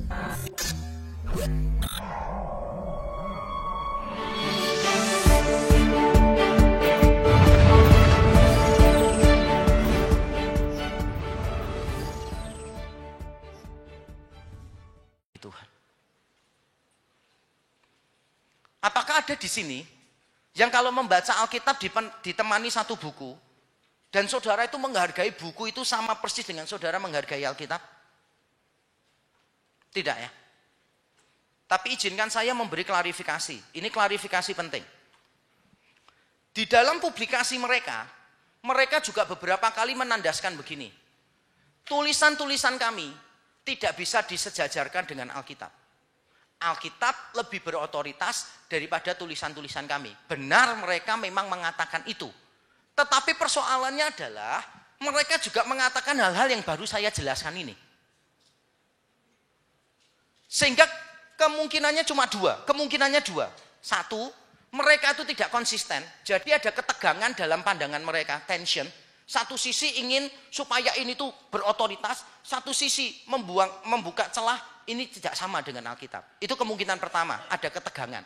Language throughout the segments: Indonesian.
Tuhan. Apakah ada di sini yang kalau membaca Alkitab ditemani satu buku dan saudara itu menghargai buku itu sama persis dengan saudara menghargai Alkitab? Tidak ya. Tapi izinkan saya memberi klarifikasi. Ini klarifikasi penting. Di dalam publikasi mereka juga beberapa kali menandaskan begini. Tulisan-tulisan kami tidak bisa disejajarkan dengan Alkitab. Alkitab lebih berotoritas daripada tulisan-tulisan kami. Benar mereka memang mengatakan itu. Tetapi persoalannya adalah mereka juga mengatakan hal-hal yang baru saya jelaskan ini. Sehingga kemungkinannya dua. Satu, mereka itu tidak konsisten. Jadi ada ketegangan dalam pandangan mereka, tension. Satu sisi ingin supaya ini tuh berotoritas, satu sisi membuka celah, ini tidak sama dengan Alkitab. Itu kemungkinan pertama, ada ketegangan.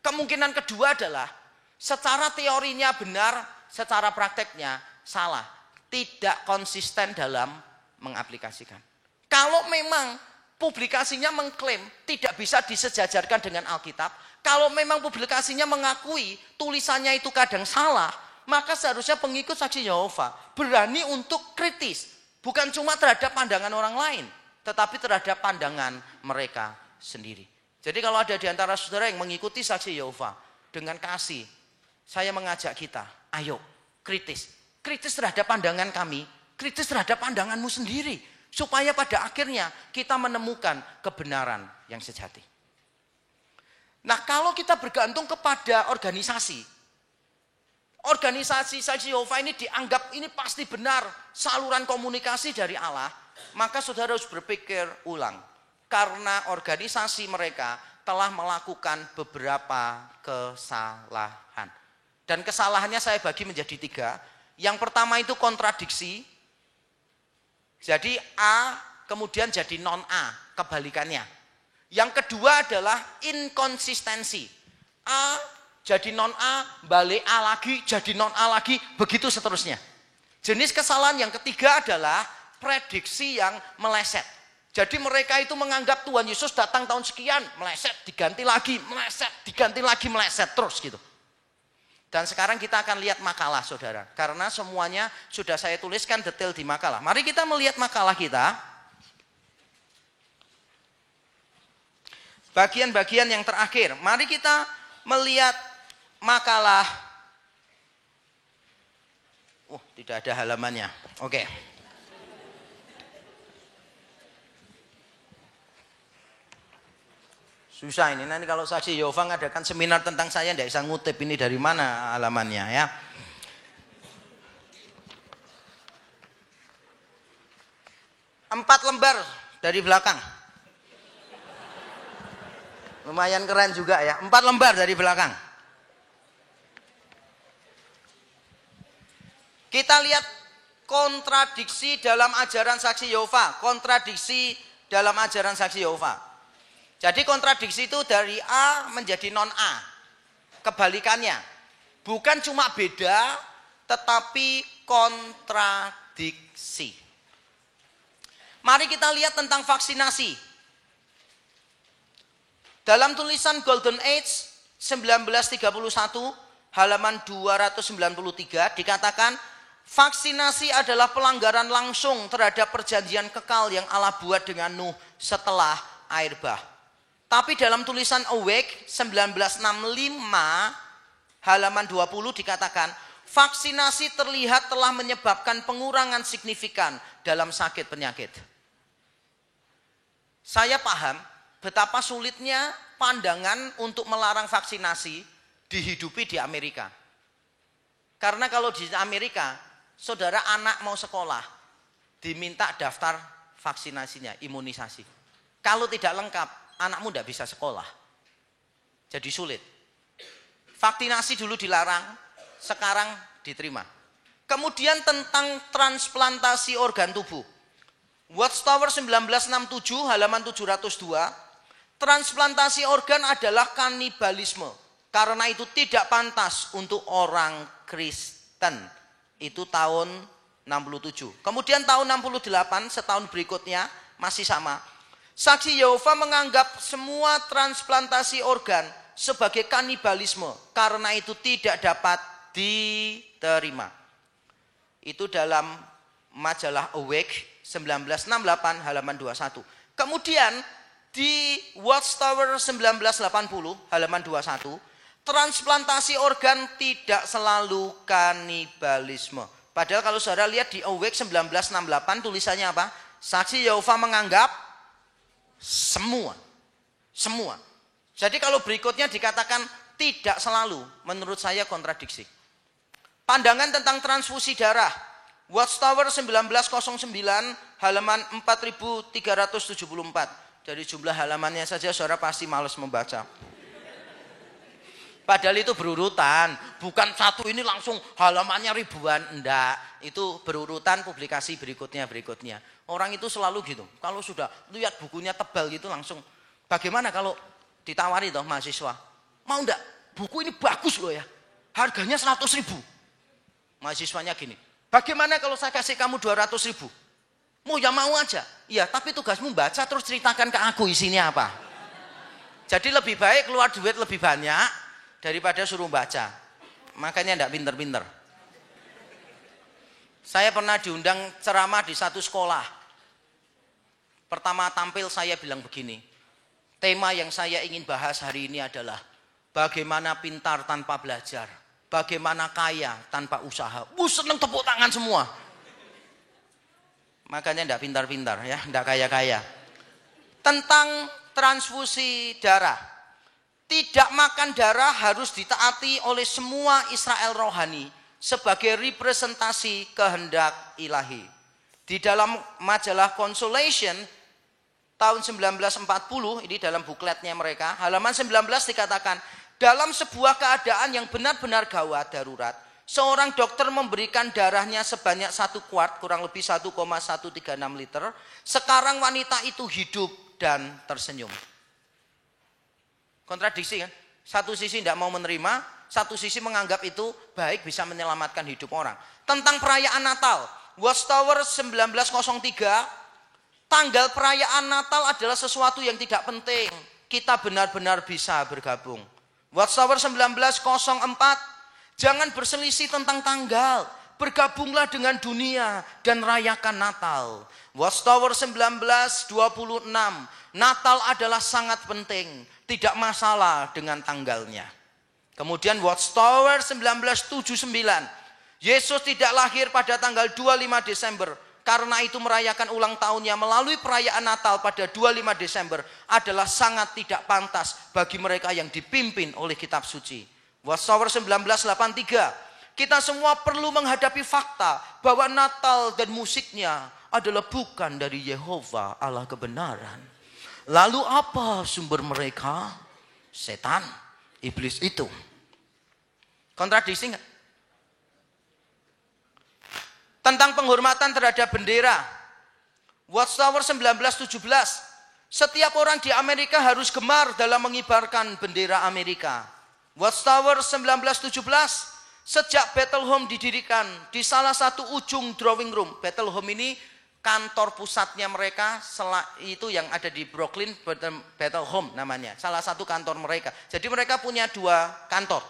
Kemungkinan kedua adalah secara teorinya benar, secara prakteknya salah. Tidak konsisten dalam mengaplikasikan. Kalau memang publikasinya mengklaim tidak bisa disejajarkan dengan Alkitab, kalau memang publikasinya mengakui tulisannya itu kadang salah, maka seharusnya pengikut saksi Yehova berani untuk kritis. Bukan cuma terhadap pandangan orang lain, tetapi terhadap pandangan mereka sendiri. Jadi kalau ada di antara saudara yang mengikuti saksi Yehova dengan kasih, saya mengajak kita, ayo kritis. Kritis terhadap pandangan kami, kritis terhadap pandanganmu sendiri. Supaya pada akhirnya kita menemukan kebenaran yang sejati. Nah kalau kita bergantung kepada organisasi saksi Yehova ini dianggap ini pasti benar saluran komunikasi dari Allah, maka saudara harus berpikir ulang. Karena organisasi mereka telah melakukan beberapa kesalahan. Dan kesalahannya saya bagi menjadi 3. Yang pertama itu kontradiksi. Jadi A kemudian jadi non A, kebalikannya. Yang kedua adalah inkonsistensi. A jadi non A, balik A lagi, jadi non A lagi, begitu seterusnya. Jenis kesalahan yang ketiga adalah prediksi yang meleset. Jadi mereka itu menganggap Tuhan Yesus datang tahun sekian, meleset, diganti lagi, meleset, diganti lagi, meleset, terus gitu. Dan sekarang kita akan lihat makalah saudara. Karena semuanya sudah saya tuliskan detail di makalah. Mari kita melihat makalah kita. Bagian-bagian yang terakhir. Mari kita melihat makalah. Tidak ada halamannya. Oke. Susah ini. Nanti kalau saksi Yehova ngadakan seminar tentang saya, tidak bisa ngutip ini dari mana halamannya ya. Empat lembar dari belakang. Lumayan keren juga ya. 4 lembar dari belakang. Kita lihat kontradiksi dalam ajaran saksi Yehova. Kontradiksi dalam ajaran saksi Yehova. Jadi kontradiksi itu dari A menjadi non A. Kebalikannya. Bukan cuma beda, tetapi kontradiksi. Mari kita lihat tentang vaksinasi. Dalam tulisan Golden Age 1931 halaman 293 dikatakan vaksinasi adalah pelanggaran langsung terhadap perjanjian kekal yang Allah buat dengan Nuh setelah air bah. Tapi dalam tulisan Awake 1965 halaman 20 dikatakan vaksinasi terlihat telah menyebabkan pengurangan signifikan dalam sakit penyakit. Saya paham betapa sulitnya pandangan untuk melarang vaksinasi dihidupi di Amerika. Karena kalau di Amerika, saudara anak mau sekolah, diminta daftar vaksinasinya, imunisasi. Kalau tidak lengkap, anakmu tidak bisa sekolah. Jadi sulit. Vaksinasi dulu dilarang, sekarang diterima. Kemudian tentang transplantasi organ tubuh. Watchtower 1967 halaman 702. Transplantasi organ adalah kanibalisme. Karena itu tidak pantas untuk orang Kristen. Itu tahun 67. Kemudian tahun 68, setahun berikutnya masih sama. Saksi Yehova menganggap semua transplantasi organ sebagai kanibalisme. Karena itu tidak dapat diterima. Itu dalam majalah Awake 1968 halaman 21. Kemudian di Watchtower 1980 halaman 21, transplantasi organ tidak selalu kanibalisme. Padahal kalau saudara lihat di Awake 1968 tulisannya apa? Saksi Yehova menganggap semua. Jadi kalau berikutnya dikatakan tidak selalu, menurut saya kontradiksi. Pandangan tentang transfusi darah. Watchtower 1909 halaman 4374. Dari jumlah halamannya saja saudara pasti malas membaca. Padahal itu berurutan, bukan satu ini langsung halamannya ribuan, enggak. Itu berurutan publikasi berikutnya. Orang itu selalu gitu. Kalau sudah lihat bukunya tebal gitu langsung. Bagaimana kalau ditawari toh mahasiswa? Mau enggak? Buku ini bagus loh ya. Harganya 100.000. Mahasiswanya gini. Bagaimana kalau saya kasih kamu 200.000? Mau ya mau aja. Iya, tapi tugasmu baca terus ceritakan ke aku isinya apa. Jadi lebih baik keluar duit lebih banyak daripada suruh baca. Makanya enggak pinter-pinter. Saya pernah diundang ceramah di satu sekolah. Pertama tampil saya bilang begini. Tema yang saya ingin bahas hari ini adalah bagaimana pintar tanpa belajar. Bagaimana kaya tanpa usaha. Seneng tepuk tangan semua. Makanya enggak pintar-pintar ya, enggak kaya-kaya. Tentang transfusi darah. Tidak makan darah harus ditaati oleh semua Israel rohani sebagai representasi kehendak ilahi. Di dalam majalah Consolation tahun 1940, ini dalam bukletnya mereka, halaman 19 dikatakan, dalam sebuah keadaan yang benar-benar gawat darurat, seorang dokter memberikan darahnya sebanyak 1 kuart, kurang lebih 1,136 liter. Sekarang wanita itu hidup dan tersenyum. Kontradiksi kan? Satu sisi tidak mau menerima, satu sisi menganggap itu baik bisa menyelamatkan hidup orang. Tentang perayaan Natal, Watchtower 1903, tanggal perayaan Natal adalah sesuatu yang tidak penting. Kita benar-benar bisa bergabung. Watchtower 1904, jangan berselisih tentang tanggal. Bergabunglah dengan dunia dan rayakan Natal. Watchtower 1926, Natal adalah sangat penting. Tidak masalah dengan tanggalnya. Kemudian Watchtower 1979, Yesus tidak lahir pada tanggal 25 Desember. Karena itu merayakan ulang tahunnya melalui perayaan Natal pada 25 Desember adalah sangat tidak pantas bagi mereka yang dipimpin oleh kitab suci. Watchtower 1983, kita semua perlu menghadapi fakta bahwa Natal dan musiknya adalah bukan dari Yehova Allah kebenaran. Lalu apa sumber mereka? Setan, iblis itu. Kontradiksi enggak? Tentang penghormatan terhadap bendera. Watchtower 1917, setiap orang di Amerika harus gemar dalam mengibarkan bendera Amerika. Watchtower 1917, sejak Bethlehem didirikan di salah satu ujung drawing room. Bethlehem ini kantor pusatnya mereka, itu yang ada di Brooklyn, Bethlehem namanya. Salah satu kantor mereka. Jadi mereka punya 2 kantor.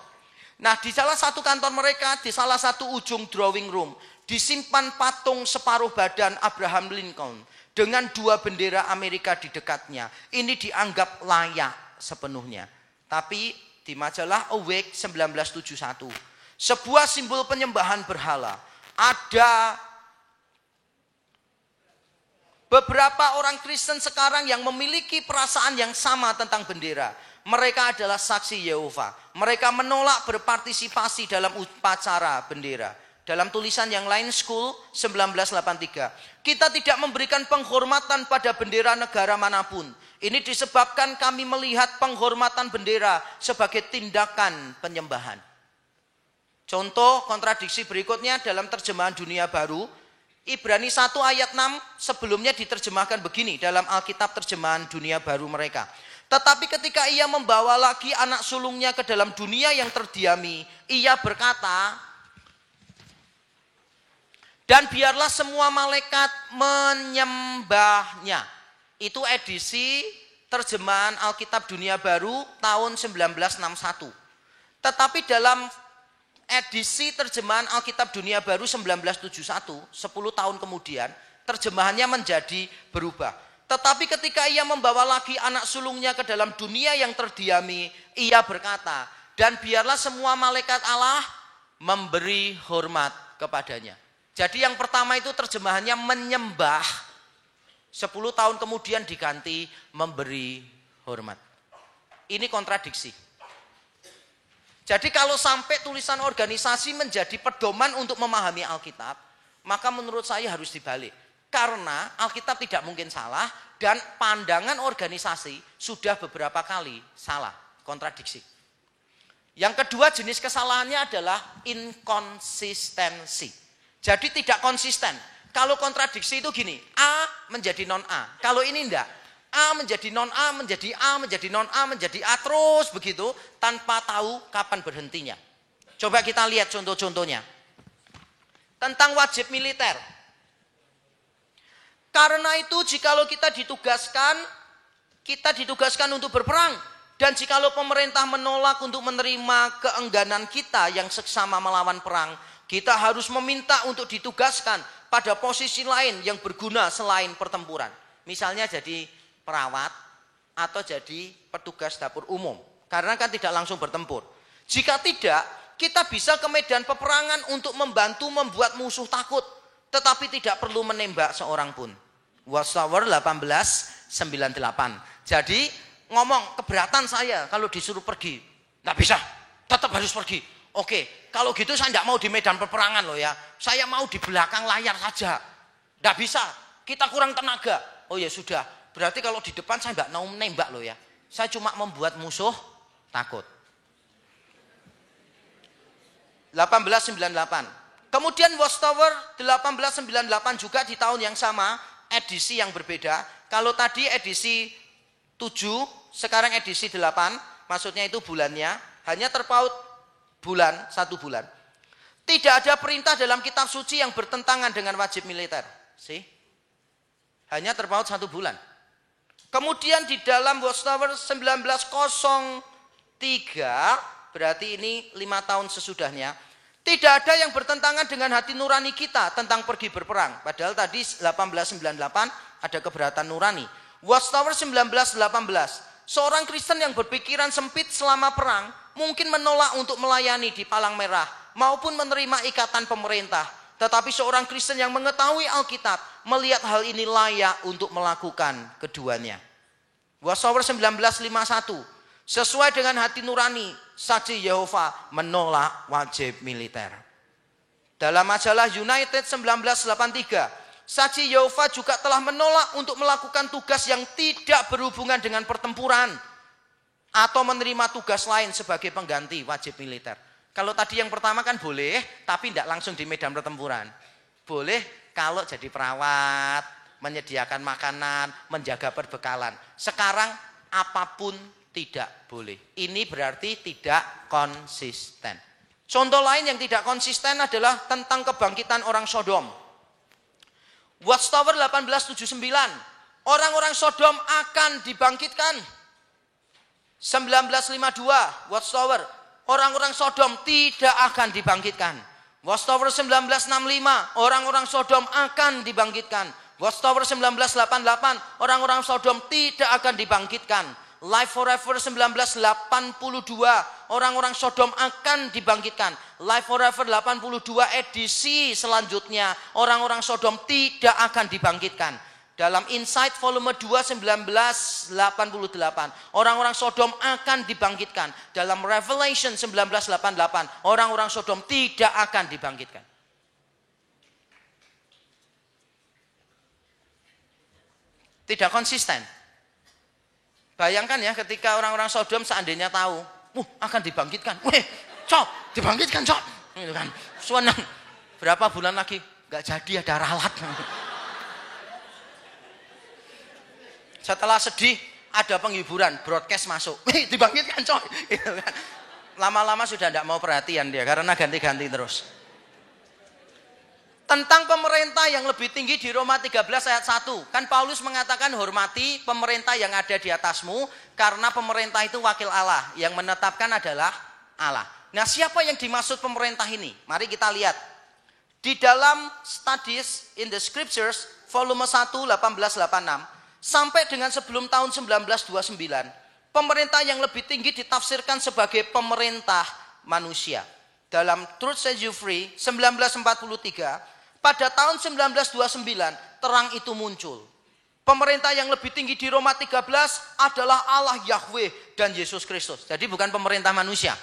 Nah, di salah satu kantor mereka, di salah satu ujung drawing room, disimpan patung separuh badan Abraham Lincoln dengan 2 bendera Amerika di dekatnya. Ini dianggap layak sepenuhnya. Tapi di majalah Awake 1971, sebuah simbol penyembahan berhala. Ada beberapa orang Kristen sekarang yang memiliki perasaan yang sama tentang bendera. Mereka adalah saksi Yehova. Mereka menolak berpartisipasi dalam upacara bendera. Dalam tulisan yang lain, School 1983, kita tidak memberikan penghormatan pada bendera negara manapun. Ini disebabkan kami melihat penghormatan bendera sebagai tindakan penyembahan. Contoh kontradiksi berikutnya dalam terjemahan Dunia Baru, Ibrani 1 ayat 6 sebelumnya diterjemahkan begini dalam Alkitab terjemahan dunia baru mereka. Tetapi ketika ia membawa lagi anak sulungnya ke dalam dunia yang terdiami, ia berkata, dan biarlah semua malaikat menyembahnya. Itu edisi terjemahan Alkitab dunia baru tahun 1961. Tetapi dalam edisi terjemahan Alkitab dunia baru 1971, 10 tahun kemudian, terjemahannya menjadi berubah. Tetapi ketika ia membawa lagi anak sulungnya ke dalam dunia yang terdiami, ia berkata, dan biarlah semua malaikat Allah memberi hormat kepadanya. Jadi yang pertama itu terjemahannya menyembah, 10 tahun kemudian diganti memberi hormat. Ini kontradiksi. Jadi kalau sampai tulisan organisasi menjadi pedoman untuk memahami Alkitab, maka menurut saya harus dibalik. Karena Alkitab tidak mungkin salah dan pandangan organisasi sudah beberapa kali salah, kontradiksi. Yang kedua jenis kesalahannya adalah inkonsistensi. Jadi tidak konsisten. Kalau kontradiksi itu gini, A menjadi non A. Kalau ini enggak, A menjadi non A, menjadi A, menjadi non A, menjadi A terus begitu tanpa tahu kapan berhentinya. Coba kita lihat contoh-contohnya. Tentang wajib militer. Karena itu jikalau kita ditugaskan untuk berperang. Dan jikalau pemerintah menolak untuk menerima keengganan kita yang seksama melawan perang, kita harus meminta untuk ditugaskan pada posisi lain yang berguna selain pertempuran. Misalnya jadi perawat atau jadi petugas dapur umum. Karena kan tidak langsung bertempur. Jika tidak, kita bisa ke medan peperangan untuk membantu membuat musuh takut. Tetapi tidak perlu menembak seorang pun. Watchtower 1898. Jadi ngomong keberatan saya kalau disuruh pergi. Nggak bisa, tetap harus pergi. Oke, kalau gitu saya tidak mau di medan peperangan loh ya. Saya mau di belakang layar saja. Tidak bisa, kita kurang tenaga. Oh ya sudah, berarti kalau di depan saya nggak mau menembak loh ya. Saya cuma membuat musuh takut. 1898. Kemudian Watchtower 1898 juga di tahun yang sama, edisi yang berbeda. Kalau tadi edisi 7, sekarang edisi 8, maksudnya itu bulannya, hanya terpaut bulan, 1 bulan. Tidak ada perintah dalam kitab suci yang bertentangan dengan wajib militer. Hanya terpaut 1 bulan. Kemudian di dalam Watchtower 1903, berarti ini 5 tahun sesudahnya, tidak ada yang bertentangan dengan hati nurani kita tentang pergi berperang. Padahal tadi 1898 ada keberatan nurani. Watchtower 1918, seorang Kristen yang berpikiran sempit selama perang mungkin menolak untuk melayani di palang merah maupun menerima ikatan pemerintah. Tetapi seorang Kristen yang mengetahui Alkitab melihat hal ini layak untuk melakukan keduanya. Watchtower 1951, sesuai dengan hati nurani, saksi Yehova menolak wajib militer. Dalam majalah United 1983, saksi Yehova juga telah menolak untuk melakukan tugas yang tidak berhubungan dengan pertempuran atau menerima tugas lain sebagai pengganti wajib militer. Kalau tadi yang pertama kan boleh, tapi tidak langsung di medan pertempuran. Boleh kalau jadi perawat, menyediakan makanan, menjaga perbekalan. Sekarang apapun tidak boleh. Ini berarti tidak konsisten. Contoh lain yang tidak konsisten adalah tentang kebangkitan orang Sodom. Watchtower 1879, orang-orang Sodom akan dibangkitkan. 1952, Watchtower, orang-orang Sodom tidak akan dibangkitkan. Watchtower 1965, orang-orang Sodom akan dibangkitkan. Watchtower 1988, orang-orang Sodom tidak akan dibangkitkan. Life Forever 1982, orang-orang Sodom akan dibangkitkan. Life Forever 82 edisi selanjutnya, orang-orang Sodom tidak akan dibangkitkan. Dalam Insight volume 2 1988, orang-orang Sodom akan dibangkitkan. Dalam Revelation 1988, orang-orang Sodom tidak akan dibangkitkan. Tidak konsisten. Bayangkan ya ketika orang-orang Sodom seandainya tahu, akan dibangkitkan. Cok, dibangkitkan cok. Gitu kan. Senang. Berapa bulan lagi? Nggak jadi ada ralat. Setelah sedih, ada penghiburan, broadcast masuk. Dibangkitkan coy. Gitu kan. Lama-lama sudah tidak mau perhatian dia karena ganti-ganti terus. Tentang pemerintah yang lebih tinggi di Roma 13 ayat 1. Kan Paulus mengatakan hormati pemerintah yang ada di atasmu karena pemerintah itu wakil Allah. Yang menetapkan adalah Allah. Nah, siapa yang dimaksud pemerintah ini? Mari kita lihat. Di dalam Studies in the Scriptures volume 1 1886 sampai dengan sebelum tahun 1929, pemerintah yang lebih tinggi ditafsirkan sebagai pemerintah manusia. Dalam Truth Set You Free 1943, pada tahun 1929 terang itu muncul. Pemerintah yang lebih tinggi di Roma 13 adalah Allah Yahweh dan Yesus Kristus. Jadi bukan pemerintah manusia.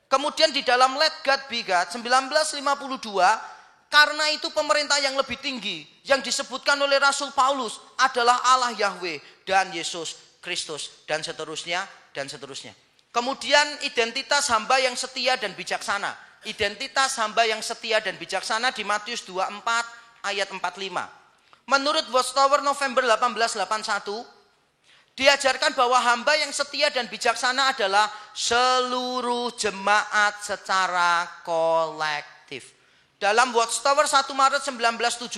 Kemudian di dalam Let God Be God 1952, karena itu pemerintah yang lebih tinggi yang disebutkan oleh Rasul Paulus adalah Allah Yahweh dan Yesus Kristus dan seterusnya dan seterusnya. Kemudian identitas hamba yang setia dan bijaksana. Identitas hamba yang setia dan bijaksana di Matius 24 ayat 45. Menurut Watchtower November 1881, diajarkan bahwa hamba yang setia dan bijaksana adalah seluruh jemaat secara kolektif. Dalam Watchtower 1 Maret 1917,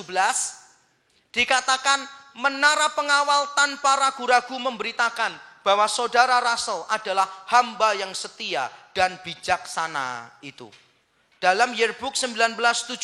dikatakan menara pengawal tanpa ragu-ragu memberitakan bahwa saudara Russell adalah hamba yang setia dan bijaksana itu. Dalam Yearbook 1976,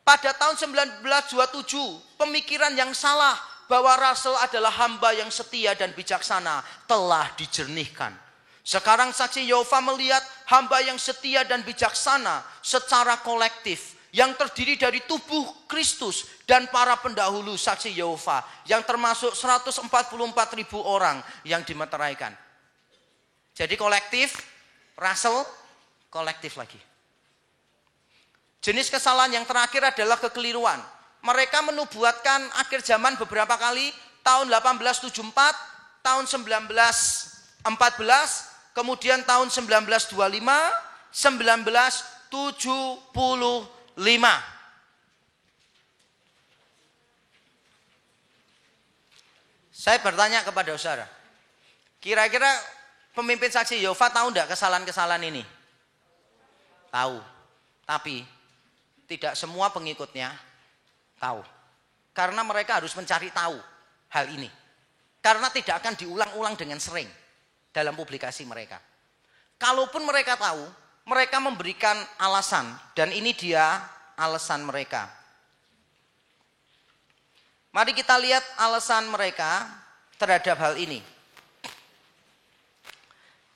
pada tahun 1927, pemikiran yang salah bahwa Russell adalah hamba yang setia dan bijaksana telah dijernihkan. Sekarang saksi Yehova melihat hamba yang setia dan bijaksana secara kolektif yang terdiri dari tubuh Kristus dan para pendahulu saksi Yehova yang termasuk 144.000 orang yang dimeteraikan. Jadi kolektif, Russell kolektif lagi. Jenis kesalahan yang terakhir adalah kekeliruan. Mereka menubuatkan akhir zaman beberapa kali, tahun 1874, tahun 1914, kemudian tahun 1925, 1975. Saya bertanya kepada saudara, kira-kira pemimpin saksi Yehova tahu enggak kesalahan-kesalahan ini? Tahu, tapi tidak semua pengikutnya tahu. Karena mereka harus mencari tahu hal ini. Karena tidak akan diulang-ulang dengan sering dalam publikasi mereka. Kalaupun mereka tahu, mereka memberikan alasan. Dan ini dia alasan mereka. Mari kita lihat alasan mereka terhadap hal ini.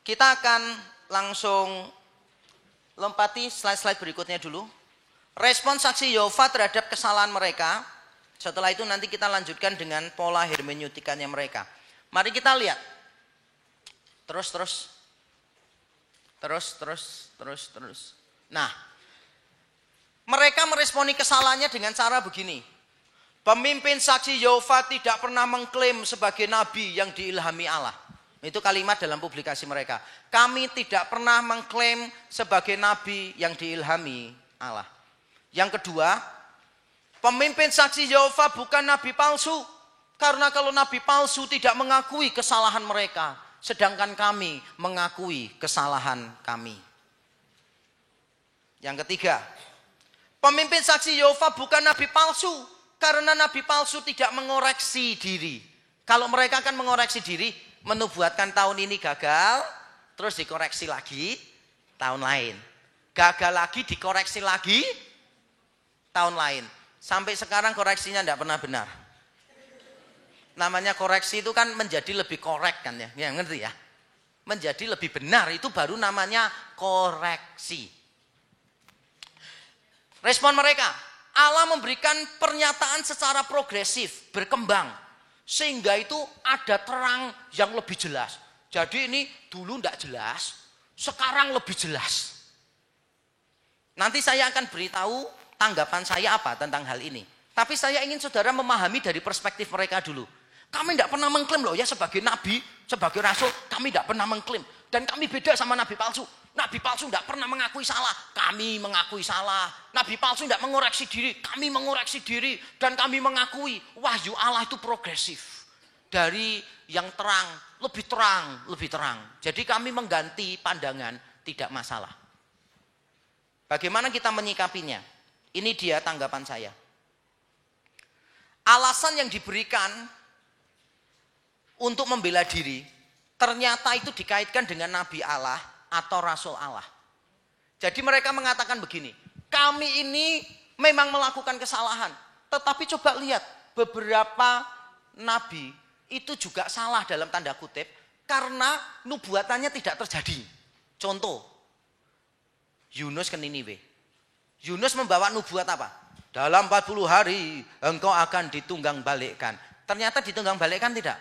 Kita akan langsung lompati slide-slide berikutnya dulu. Respon saksi Yehova terhadap kesalahan mereka. Setelah itu nanti kita lanjutkan dengan pola hermeneutikanya mereka. Mari kita lihat. Terus. Nah, mereka meresponi kesalahannya dengan cara begini. Pemimpin saksi Yehova tidak pernah mengklaim sebagai nabi yang diilhami Allah. Itu kalimat dalam publikasi mereka. Kami tidak pernah mengklaim sebagai nabi yang diilhami Allah. Yang kedua, pemimpin saksi Yehova bukan nabi palsu. Karena kalau nabi palsu tidak mengakui kesalahan mereka. Sedangkan kami mengakui kesalahan kami. Yang ketiga, pemimpin saksi Yehova bukan nabi palsu. Karena nabi palsu tidak mengoreksi diri. Kalau mereka akan mengoreksi diri, menubuatkan tahun ini gagal, terus dikoreksi lagi tahun lain. Gagal lagi, dikoreksi lagi tahun lain. Sampai sekarang koreksinya tidak pernah benar. Namanya koreksi itu kan menjadi lebih korek kan ya, ya ngerti ya? Menjadi lebih benar itu baru namanya koreksi. Respon mereka, Allah memberikan pernyataan secara progresif, berkembang. Sehingga itu ada terang yang lebih jelas. Jadi ini dulu tidak jelas, sekarang lebih jelas. Nanti saya akan beritahu tanggapan saya apa tentang hal ini. Tapi saya ingin saudara memahami dari perspektif mereka dulu. Kami tidak pernah mengklaim loh ya sebagai nabi, sebagai rasul, kami tidak pernah mengklaim. Dan kami beda sama nabi palsu. Nabi palsu tidak pernah mengakui salah. Kami mengakui salah. Nabi palsu tidak mengoreksi diri. Kami mengoreksi diri. Dan kami mengakui wahyu Allah itu progresif. Dari yang terang, lebih terang, lebih terang. Jadi kami mengganti pandangan, tidak masalah. Bagaimana kita menyikapinya? Ini dia tanggapan saya. Alasan yang diberikan untuk membela diri, ternyata itu dikaitkan dengan Nabi Allah atau Rasul Allah. Jadi mereka mengatakan begini, kami ini memang melakukan kesalahan. Tetapi coba lihat, beberapa Nabi itu juga salah dalam tanda kutip, karena nubuatannya tidak terjadi. Contoh, Yunus ke Niniwe. Yunus membawa nubuat apa? Dalam 40 hari engkau akan ditunggang balikkan. Ternyata ditunggang balikkan tidak?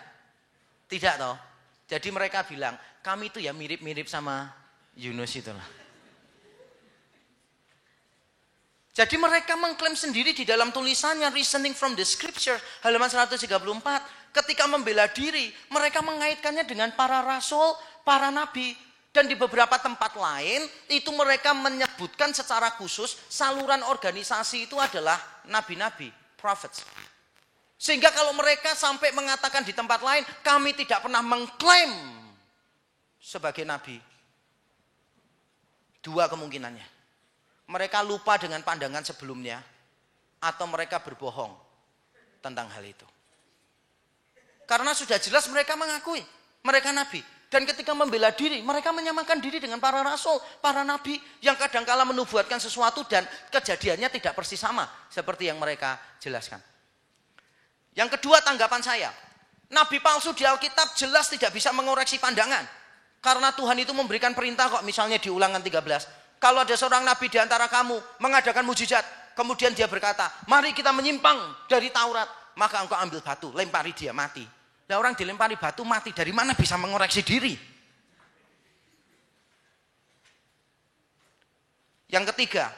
Tidak toh. Jadi mereka bilang, kami itu ya mirip-mirip sama Yunus itulah. Jadi mereka mengklaim sendiri di dalam tulisannya Reasoning from the Scripture halaman 134. Ketika membela diri, mereka mengaitkannya dengan para rasul, para nabi. Dan di beberapa tempat lain, itu mereka menyebutkan secara khusus saluran organisasi itu adalah nabi-nabi, prophets. Sehingga kalau mereka sampai mengatakan di tempat lain, kami tidak pernah mengklaim sebagai nabi. Dua kemungkinannya. Mereka lupa dengan pandangan sebelumnya, atau mereka berbohong tentang hal itu. Karena sudah jelas mereka mengakui, mereka nabi. Dan ketika membela diri, mereka menyamakan diri dengan para rasul, para nabi yang kadangkala menubuatkan sesuatu dan kejadiannya tidak persis sama seperti yang mereka jelaskan. Yang kedua tanggapan saya, nabi palsu di Alkitab jelas tidak bisa mengoreksi pandangan. Karena Tuhan itu memberikan perintah kok, misalnya di Ulangan 13. Kalau ada seorang nabi di antara kamu mengadakan mujizat, kemudian dia berkata, mari kita menyimpang dari Taurat, maka engkau ambil batu, lempari dia mati. Nah, orang dilempari batu mati, dari mana bisa mengoreksi diri? Yang ketiga,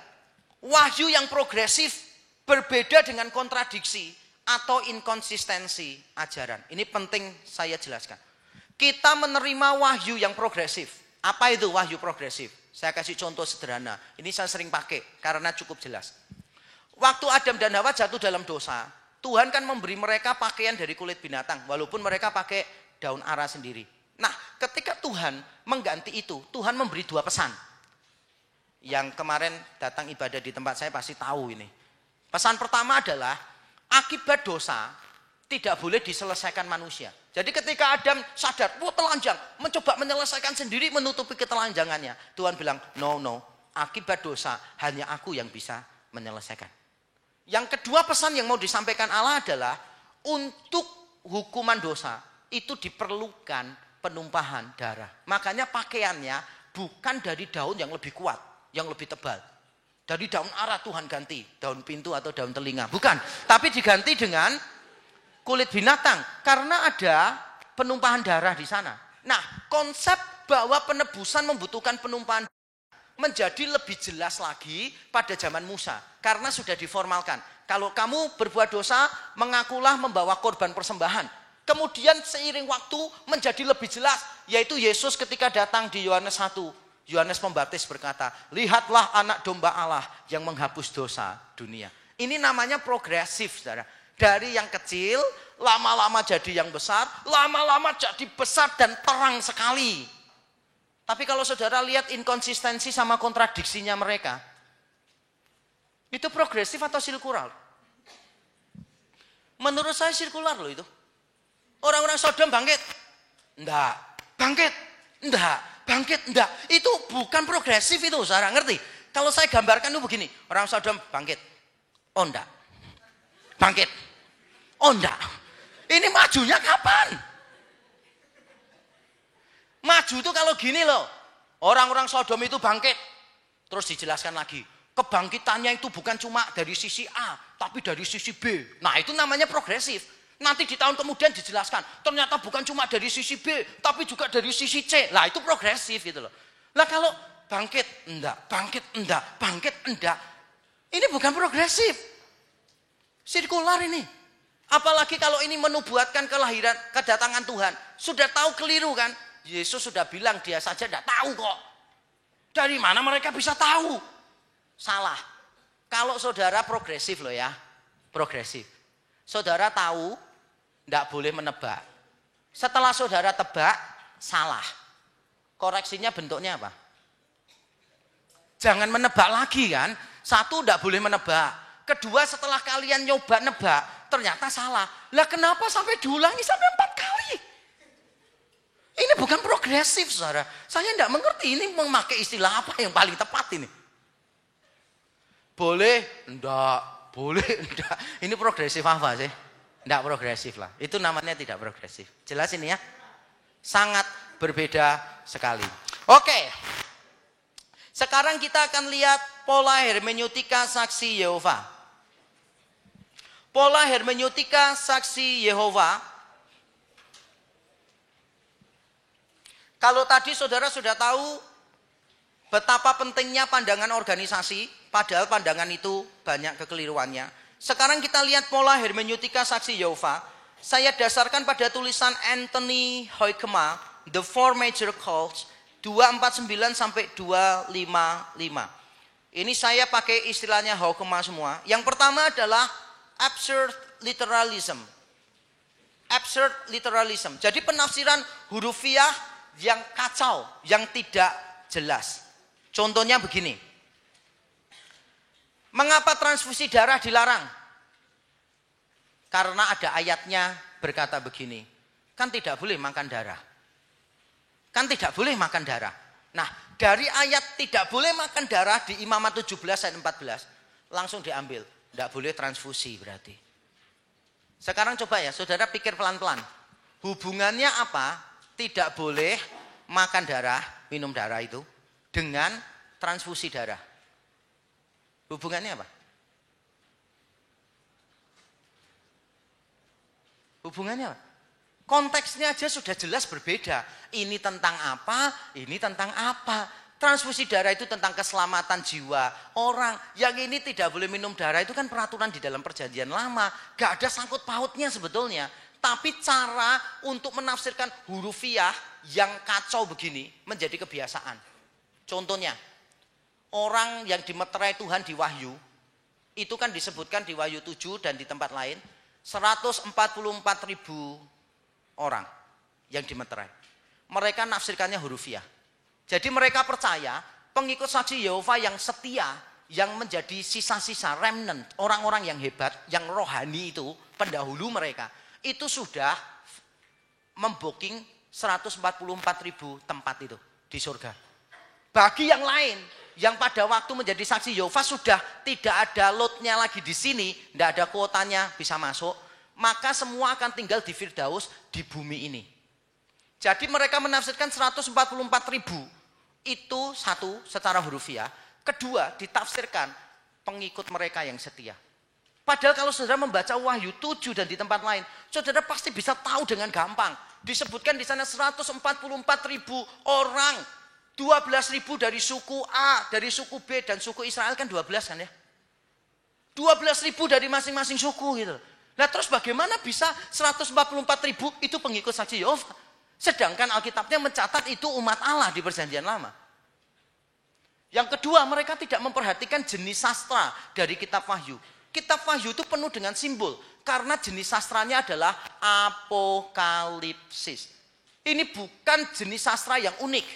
wahyu yang progresif berbeda dengan kontradiksi atau inkonsistensi ajaran. Ini penting saya jelaskan. Kita menerima wahyu yang progresif. Apa itu wahyu progresif? Saya kasih contoh sederhana. Ini saya sering pakai karena cukup jelas. Waktu Adam dan Hawa jatuh dalam dosa, Tuhan kan memberi mereka pakaian dari kulit binatang, walaupun mereka pakai daun ara sendiri. Nah, ketika Tuhan mengganti itu, Tuhan memberi dua pesan. Yang kemarin datang ibadah di tempat saya pasti tahu ini. Pesan pertama adalah, akibat dosa tidak boleh diselesaikan manusia. Jadi ketika Adam sadar, telanjang, mencoba menyelesaikan sendiri, menutupi ketelanjangannya. Tuhan bilang, no, akibat dosa hanya aku yang bisa menyelesaikan. Yang kedua pesan yang mau disampaikan Allah adalah untuk hukuman dosa itu diperlukan penumpahan darah. Makanya pakaiannya bukan dari daun yang lebih kuat, yang lebih tebal. Dari daun ara Tuhan ganti, daun pintu atau daun telinga. Bukan, tapi diganti dengan kulit binatang karena ada penumpahan darah di sana. Nah, konsep bahwa penebusan membutuhkan penumpahan menjadi lebih jelas lagi pada zaman Musa. Karena sudah diformalkan. Kalau kamu berbuat dosa, mengakulah membawa korban persembahan. Kemudian seiring waktu menjadi lebih jelas. Yaitu Yesus ketika datang di Yohanes 1. Yohanes Pembaptis berkata, lihatlah anak domba Allah yang menghapus dosa dunia. Ini namanya progresif, saudara. Dari yang kecil, lama-lama jadi yang besar, lama-lama jadi besar dan terang sekali. Tapi kalau saudara lihat inkonsistensi sama kontradiksinya mereka, itu progresif atau sirkular? Menurut saya sirkular loh itu. Orang-orang Sodom bangkit? Enggak. Bangkit? Enggak. Bangkit? Enggak. Itu bukan progresif itu, saudara ngerti? Kalau saya gambarkan itu begini, orang Sodom bangkit. Oh enggak. Bangkit. Oh enggak. Ini majunya kapan? Maju itu kalau gini loh, orang-orang Sodom itu bangkit. Terus dijelaskan lagi, kebangkitannya itu bukan cuma dari sisi A, tapi dari sisi B. Nah itu namanya progresif. Nanti di tahun kemudian dijelaskan, ternyata bukan cuma dari sisi B, tapi juga dari sisi C. Lah itu progresif gitu loh. Lah kalau bangkit enggak, bangkit enggak, bangkit enggak, ini bukan progresif. Sirkular ini. Apalagi kalau ini menubuatkan kelahiran, kedatangan Tuhan. Sudah tahu keliru kan? Yesus sudah bilang dia saja tidak tahu kok. Dari mana mereka bisa tahu? Salah. Kalau saudara progresif loh ya, progresif. Saudara tahu, tidak boleh menebak. Setelah saudara tebak, salah. Koreksinya bentuknya apa? Jangan menebak lagi kan. Satu, tidak boleh menebak. Kedua, setelah kalian nyoba nebak, ternyata salah. Lah kenapa sampai diulangi sampai 4 kali? Ini bukan progresif, saudara. Saya tidak mengerti ini memakai istilah apa yang paling tepat ini. Boleh? Enggak. Boleh? Enggak. Ini progresif apa sih? Enggak progresif lah. Itu namanya tidak progresif. Jelas ini ya? Sangat berbeda sekali. Oke. Sekarang kita akan lihat pola hermeneutika saksi Yehova. Pola hermeneutika saksi Yehova. Kalau tadi saudara sudah tahu betapa pentingnya pandangan organisasi, padahal pandangan itu banyak kekeliruannya. Sekarang kita lihat pola hermeneutika saksi Yehova. Saya dasarkan pada tulisan Anthony Hoekema, The Four Major Cults, 249 sampai 255. Ini saya pakai istilahnya Hoekema semua. Yang pertama adalah absurd literalism. Absurd literalism. Jadi penafsiran hurufiah yang kacau, yang tidak jelas. Contohnya begini. Mengapa transfusi darah dilarang? Karena ada ayatnya berkata begini. Kan tidak boleh makan darah. Kan tidak boleh makan darah. Nah, dari ayat tidak boleh makan darah di Imamat 17 ayat 14. Langsung diambil. Tidak boleh transfusi berarti. Sekarang coba ya, saudara pikir pelan-pelan. Hubungannya apa? Tidak boleh makan darah, minum darah itu dengan transfusi darah. Hubungannya apa? Hubungannya apa? Konteksnya aja sudah jelas berbeda. Ini tentang apa, ini tentang apa. Transfusi darah itu tentang keselamatan jiwa orang. Yang ini tidak boleh minum darah itu kan peraturan di dalam perjanjian lama. Gak ada sangkut pautnya sebetulnya. Tapi cara untuk menafsirkan hurufiah yang kacau begini menjadi kebiasaan. Contohnya, orang yang dimeterai Tuhan di Wahyu, itu kan disebutkan di Wahyu 7 dan di tempat lain, 144.000 orang yang dimeterai. Mereka nafsirkannya hurufiah. Jadi mereka percaya pengikut saksi Yehova yang setia, yang menjadi sisa-sisa remnant, orang-orang yang hebat, yang rohani itu, pendahulu mereka, itu sudah membooking 144.000 tempat itu di surga. Bagi yang lain, yang pada waktu menjadi saksi Yehova sudah tidak ada lotnya lagi di sini, tidak ada kuotanya bisa masuk, maka semua akan tinggal di Firdaus di bumi ini. Jadi mereka menafsirkan 144.000 itu satu secara hurufiah, kedua ditafsirkan pengikut mereka yang setia. Padahal kalau saudara membaca Wahyu 7 dan di tempat lain, saudara pasti bisa tahu dengan gampang. Disebutkan di sana 144.000 orang, 12.000 dari suku A, dari suku B dan suku Israel kan 12 kan ya. 12.000 dari masing-masing suku gitu. Nah terus bagaimana bisa 144.000 itu pengikut saksi Yehova? Sedangkan Alkitabnya mencatat itu umat Allah di perjanjian lama. Yang kedua, mereka tidak memperhatikan jenis sastra dari kitab Wahyu. Kitab Wahyu itu penuh dengan simbol. Karena jenis sastranya adalah apokalipsis. Ini bukan jenis sastra yang unik.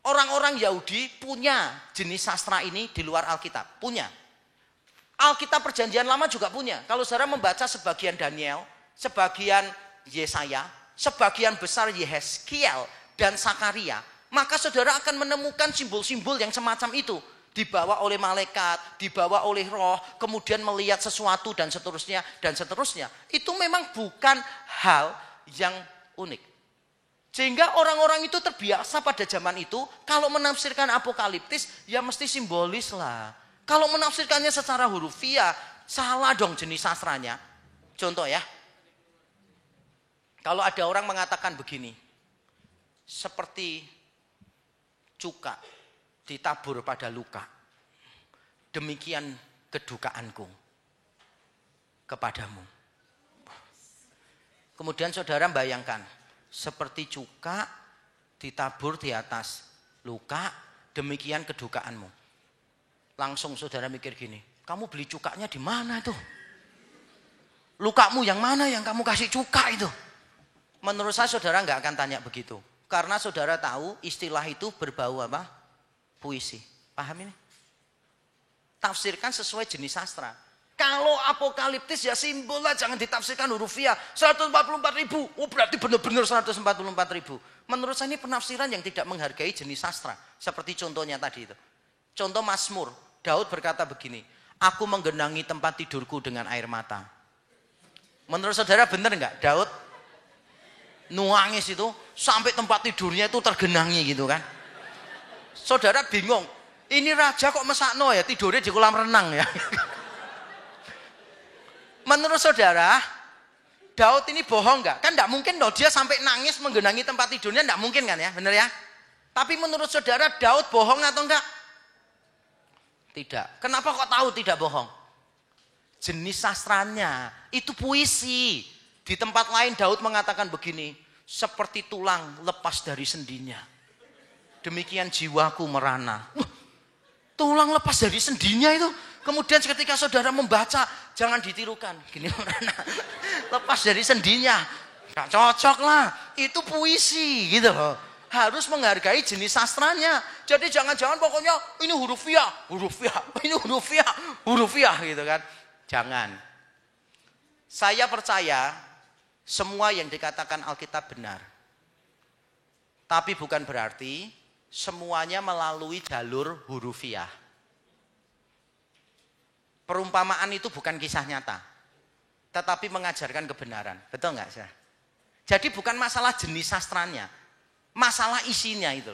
Orang-orang Yahudi punya jenis sastra ini di luar Alkitab. Punya. Alkitab perjanjian lama juga punya. Kalau saudara membaca sebagian Daniel, sebagian Yesaya, sebagian besar Yehezkiel dan Sakaria, maka saudara akan menemukan simbol-simbol yang semacam itu. Dibawa oleh malaikat, dibawa oleh roh, kemudian melihat sesuatu dan seterusnya, dan seterusnya. Itu memang bukan hal yang unik. Sehingga orang-orang itu terbiasa pada zaman itu, kalau menafsirkan apokaliptis, ya mesti simbolis lah. Kalau menafsirkannya secara hurufiah, salah dong jenis sastranya. Contoh ya, kalau ada orang mengatakan begini, seperti cuka ditabur pada luka, demikian kedukaanku kepadamu. Kemudian saudara bayangkan, seperti cuka ditabur di atas luka, demikian kedukaanmu. Langsung saudara mikir gini, kamu beli cukanya di mana itu? Lukamu yang mana yang kamu kasih cuka itu? Menurut saya saudara nggak akan tanya begitu. Karena saudara tahu istilah itu berbau apa? Puisi. Paham ini? Tafsirkan sesuai jenis sastra. Kalau apokaliptis ya simbol lah, jangan ditafsirkan hurufiah. 144.000, oh berarti benar-benar 144.000. Menurut saya ini penafsiran yang tidak menghargai jenis sastra. Seperti contohnya tadi itu. Contoh Mazmur, Daud berkata begini, aku menggenangi tempat tidurku dengan air mata. Menurut saudara benar enggak? Daud nuangis itu sampai tempat tidurnya itu tergenangi gitu kan. Saudara bingung, ini raja kok mesakno ya tidurnya di kolam renang ya. Menurut saudara, Daud ini bohong nggak? Kan nggak mungkin loh dia sampai nangis menggenangi tempat tidurnya, nggak mungkin kan ya, bener ya? Tapi menurut saudara Daud bohong atau enggak? Tidak. Kenapa kok tahu tidak bohong? Jenis sastranya itu puisi. Di tempat lain Daud mengatakan begini, seperti tulang lepas dari sendinya, demikian jiwaku merana. Tulang lepas dari sendinya itu. Kemudian ketika saudara membaca, jangan ditirukan. Gini merana, lepas dari sendinya. Gak cocok lah. Itu puisi gitu loh. Harus menghargai jenis sastranya. Jadi jangan-jangan pokoknya ini hurufiah, ini hurufiah gitu kan. Jangan. Saya percaya semua yang dikatakan Alkitab benar. Tapi bukan berarti semuanya melalui jalur hurufiah. Perumpamaan itu bukan kisah nyata, tetapi mengajarkan kebenaran. Betul nggak sih? Jadi bukan masalah jenis sastranya, masalah isinya itu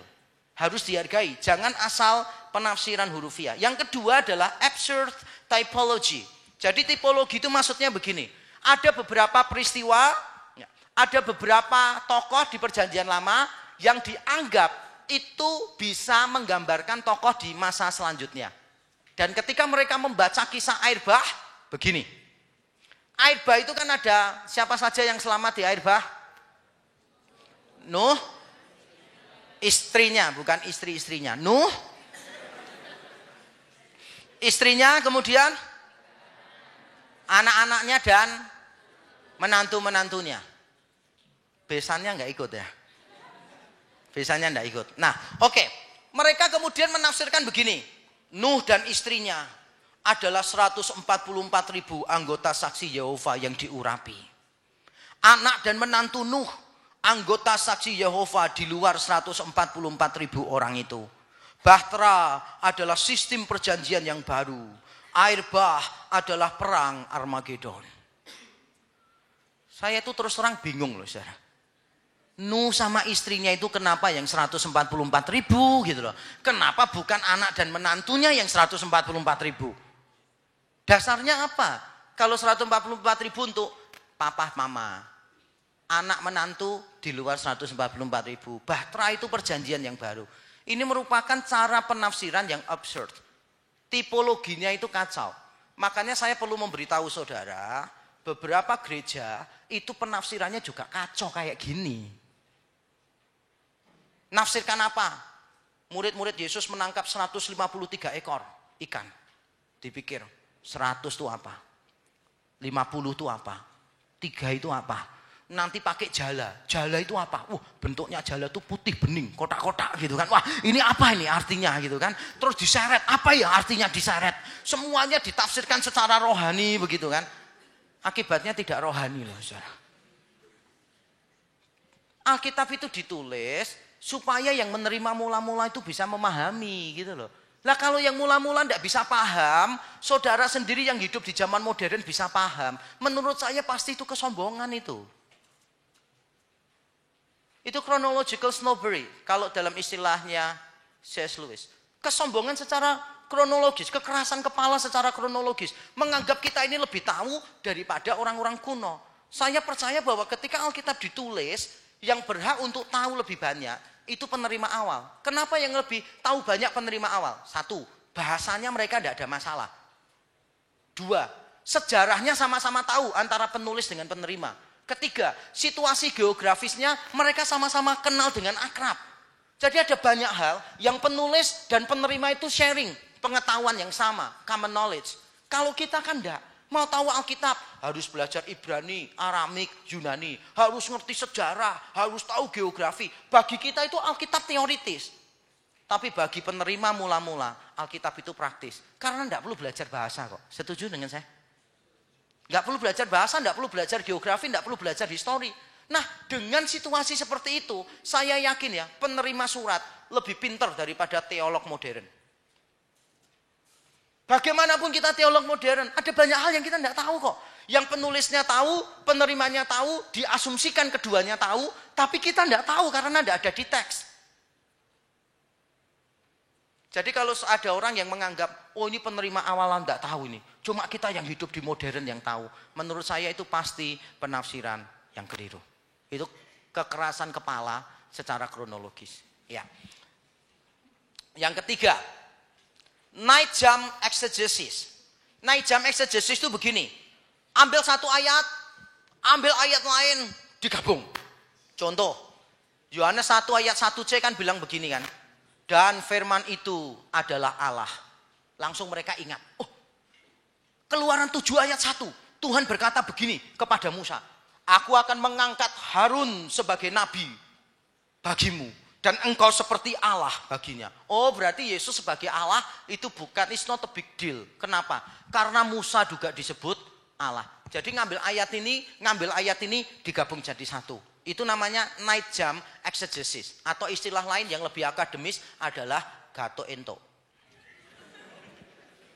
harus dihargai. Jangan asal penafsiran hurufiah. Yang kedua adalah absurd typology. Jadi tipologi itu maksudnya begini. Ada beberapa peristiwa, ada beberapa tokoh di Perjanjian Lama yang dianggap itu bisa menggambarkan tokoh di masa selanjutnya. Dan ketika mereka membaca kisah air bah, begini. Air bah itu kan ada siapa saja yang selamat di air bah? Nuh, istrinya, bukan istri-istrinya. Nuh, istrinya, kemudian anak-anaknya dan menantu-menantunya. Besannya nggak ikut ya. Besannya nggak ikut. Nah, oke. Mereka kemudian menafsirkan begini. Nuh dan istrinya adalah 144.000 anggota saksi Yehova yang diurapi. Anak dan menantu Nuh, anggota saksi Yehova di luar 144.000 orang itu. Bahtera adalah sistem perjanjian yang baru. Air bah adalah perang Armageddon. Saya itu terus terang bingung loh saudara. Nuh sama istrinya itu kenapa yang 144.000 gitu loh. Kenapa bukan anak dan menantunya yang 144.000? Dasarnya apa? Kalau 144.000 untuk papa mama. Anak menantu di luar 144.000. Bahtera itu perjanjian yang baru. Ini merupakan cara penafsiran yang absurd. Tipologinya itu kacau. Makanya saya perlu memberitahu saudara, beberapa gereja itu penafsirannya juga kacau kayak gini. Nafsirkan apa? Murid-murid Yesus menangkap 153 ekor ikan. Dipikir 100 itu apa? 50 itu apa? 3 itu apa? Nanti pakai jala. Jala itu apa? Bentuknya jala itu putih bening, kotak-kotak gitu kan. Wah, ini apa ini artinya gitu kan. Terus diseret. Apa ya artinya diseret? Semuanya ditafsirkan secara rohani begitu kan. Akibatnya tidak rohani loh saudara. Alkitab itu ditulis supaya yang menerima mula-mula itu bisa memahami gitu loh. Lah kalau yang mula-mula tidak bisa paham, saudara sendiri yang hidup di zaman modern bisa paham. Menurut saya pasti itu kesombongan itu. Itu chronological snobbery kalau dalam istilahnya C.S. Lewis. Kesombongan secara kronologis, kekerasan kepala secara kronologis. Menganggap kita ini lebih tahu daripada orang-orang kuno. Saya percaya bahwa ketika Alkitab ditulis, yang berhak untuk tahu lebih banyak itu penerima awal. Kenapa yang lebih tahu banyak penerima awal? 1, bahasanya mereka tidak ada masalah. 2, sejarahnya sama-sama tahu antara penulis dengan penerima. 3, situasi geografisnya mereka sama-sama kenal dengan akrab. Jadi ada banyak hal yang penulis dan penerima itu sharing pengetahuan yang sama, common knowledge. Kalau kita kan enggak, mau tahu Alkitab harus belajar Ibrani, Aramik, Yunani, harus ngerti sejarah, harus tahu geografi. Bagi kita itu Alkitab teoritis. Tapi bagi penerima mula-mula, Alkitab itu praktis. Karena enggak perlu belajar bahasa kok. Setuju dengan saya? Enggak perlu belajar bahasa, enggak perlu belajar geografi, enggak perlu belajar histori. Nah, dengan situasi seperti itu, saya yakin ya, penerima surat lebih pintar daripada teolog modern. Bagaimanapun kita teolog modern, ada banyak hal yang kita tidak tahu kok. Yang penulisnya tahu, penerimanya tahu, diasumsikan keduanya tahu, tapi kita tidak tahu karena tidak ada di teks. Jadi kalau ada orang yang menganggap, oh ini penerima awalan tidak tahu ini, cuma kita yang hidup di modern yang tahu. Menurut saya itu pasti penafsiran yang keliru. Itu kekerasan kepala secara kronologis. Ya. Yang ketiga, night jump exegesis. Night jump exegesis itu begini. Ambil satu ayat, ambil ayat lain, digabung. Contoh, Yohanes 1 ayat 1c kan bilang begini kan. Dan firman itu adalah Allah. Langsung mereka ingat. Oh, Keluaran 7 ayat 1. Tuhan berkata begini kepada Musa. Aku akan mengangkat Harun sebagai nabi bagimu. Dan engkau seperti Allah baginya. Oh, berarti Yesus sebagai Allah itu bukan, it's not a big deal. Kenapa? Karena Musa juga disebut Allah. Jadi ngambil ayat ini digabung jadi satu. Itu namanya night jump exegesis. Atau istilah lain yang lebih akademis adalah gato ento.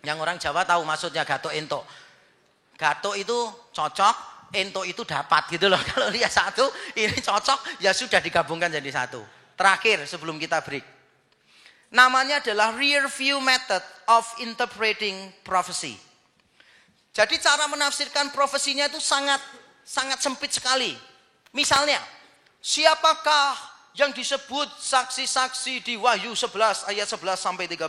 Yang orang Jawa tahu maksudnya gato ento. Gato itu cocok. Ento itu dapat gitu loh. Kalau lihat satu, ini cocok, ya sudah digabungkan jadi satu. Terakhir sebelum kita break. Namanya adalah rear view method of interpreting prophecy. Jadi cara menafsirkan profesinya itu sangat sempit sekali. Misalnya, siapakah yang disebut saksi-saksi di Wahyu 11 ayat 11 sampai 13,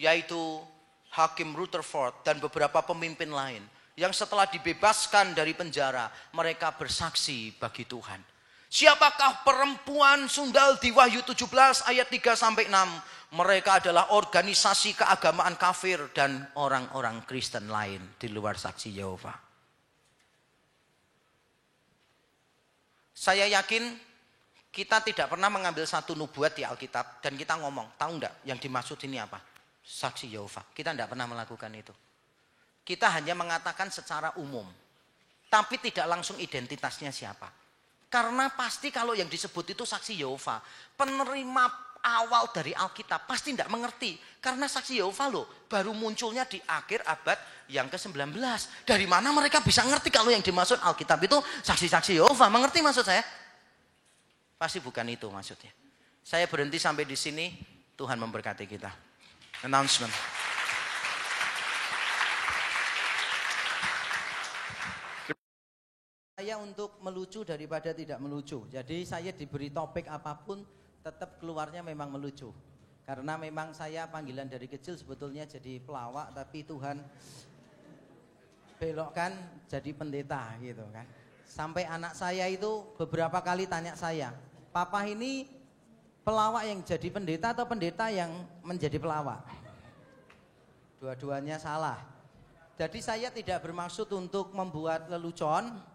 yaitu Hakim Rutherford dan beberapa pemimpin lain. Yang setelah dibebaskan dari penjara, mereka bersaksi bagi Tuhan. Siapakah perempuan sundal di Wahyu 17 ayat 3 sampai 6? Mereka adalah organisasi keagamaan kafir dan orang-orang Kristen lain di luar saksi Yehova. Saya yakin kita tidak pernah mengambil satu nubuat di Alkitab dan kita ngomong, tahu enggak yang dimaksud ini apa? Saksi Yehova. Kita tidak pernah melakukan itu. Kita hanya mengatakan secara umum. Tapi tidak langsung identitasnya siapa. Karena pasti kalau yang disebut itu saksi Yehova, penerima awal dari Alkitab pasti tidak mengerti. Karena saksi Yehova loh, baru munculnya di akhir abad yang ke-19. Dari mana mereka bisa ngerti kalau yang dimaksud Alkitab itu saksi-saksi Yehova? Mengerti maksud saya? Pasti bukan itu maksudnya. Saya berhenti sampai di sini. Tuhan memberkati kita. Announcement. Saya untuk melucu daripada tidak melucu. Jadi saya diberi topik apapun tetap keluarnya memang melucu. Karena memang saya panggilan dari kecil sebetulnya jadi pelawak, tapi Tuhan belokkan jadi pendeta gitu kan. Sampai anak saya itu beberapa kali tanya saya, "Papa ini pelawak yang jadi pendeta atau pendeta yang menjadi pelawak?" Dua-duanya salah. Jadi saya tidak bermaksud untuk membuat lelucon.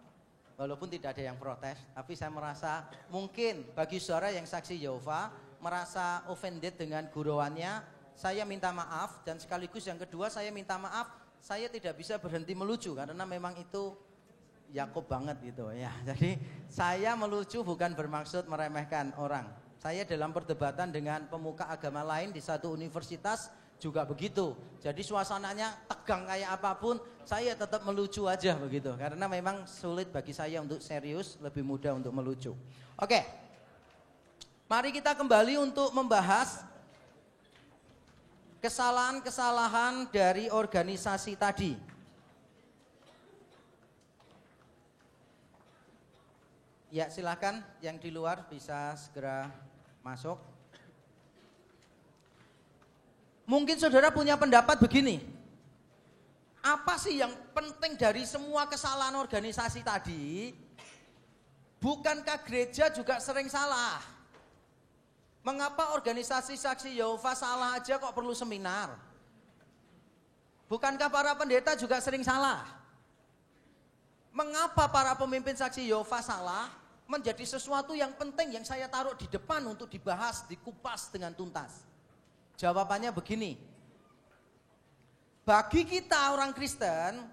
Walaupun tidak ada yang protes, tapi saya merasa mungkin bagi saudara yang saksi Yehova merasa offended dengan gurauannya, saya minta maaf. Dan sekaligus yang kedua saya minta maaf, saya tidak bisa berhenti melucu karena memang itu Yakub banget gitu ya. Jadi saya melucu bukan bermaksud meremehkan orang. Saya dalam perdebatan dengan pemuka agama lain di satu universitas juga begitu. Jadi suasananya tegang kayak apapun, saya tetap melucu aja begitu. Karena memang sulit bagi saya untuk serius, lebih mudah untuk melucu. Oke, mari kita kembali untuk membahas kesalahan-kesalahan dari organisasi tadi. Ya silakan, yang di luar bisa segera masuk. Mungkin saudara punya pendapat begini, apa sih yang penting dari semua kesalahan organisasi tadi? Bukankah gereja juga sering salah? Mengapa organisasi saksi Yehova salah aja kok perlu seminar? Bukankah para pendeta juga sering salah? Mengapa para pemimpin saksi Yehova salah? Menjadi sesuatu yang penting yang saya taruh di depan untuk dibahas, dikupas dengan tuntas. Jawabannya begini. Bagi kita orang Kristen,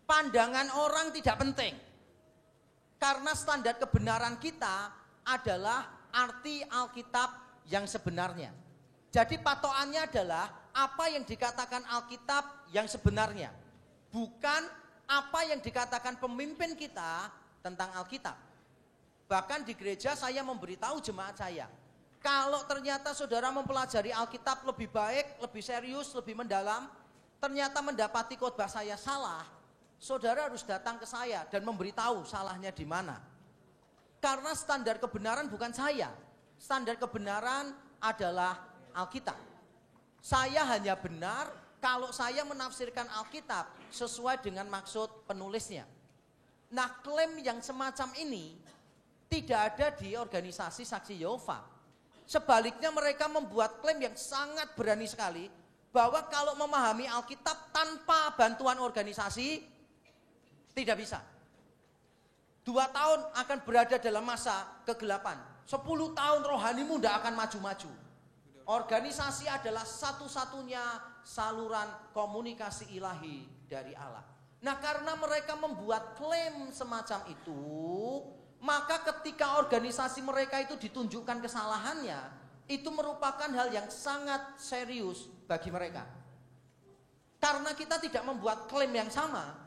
pandangan orang tidak penting. Karena standar kebenaran kita adalah arti Alkitab yang sebenarnya. Jadi patokannya adalah apa yang dikatakan Alkitab yang sebenarnya. Bukan apa yang dikatakan pemimpin kita tentang Alkitab. Bahkan di gereja saya memberitahu jemaat saya, kalau ternyata saudara mempelajari Alkitab lebih baik, lebih serius, lebih mendalam, ternyata mendapati khotbah saya salah, saudara harus datang ke saya dan memberitahu salahnya di mana. Karena standar kebenaran bukan saya. Standar kebenaran adalah Alkitab. Saya hanya benar kalau saya menafsirkan Alkitab sesuai dengan maksud penulisnya. Nah, klaim yang semacam ini tidak ada di organisasi Saksi Yehova. Sebaliknya mereka membuat klaim yang sangat berani sekali bahwa kalau memahami Alkitab tanpa bantuan organisasi tidak bisa. 2 tahun akan berada dalam masa kegelapan. 10 tahun rohanimu tidak akan maju-maju. Organisasi adalah satu-satunya saluran komunikasi ilahi dari Allah. Nah, karena mereka membuat klaim semacam itu, maka ketika organisasi mereka itu ditunjukkan kesalahannya, itu merupakan hal yang sangat serius bagi mereka. Karena kita tidak membuat klaim yang sama,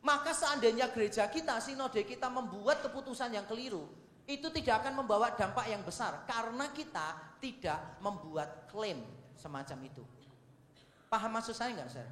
maka seandainya gereja kita, sinode kita membuat keputusan yang keliru, itu tidak akan membawa dampak yang besar karena kita tidak membuat klaim semacam itu. Paham maksud saya enggak, Sir?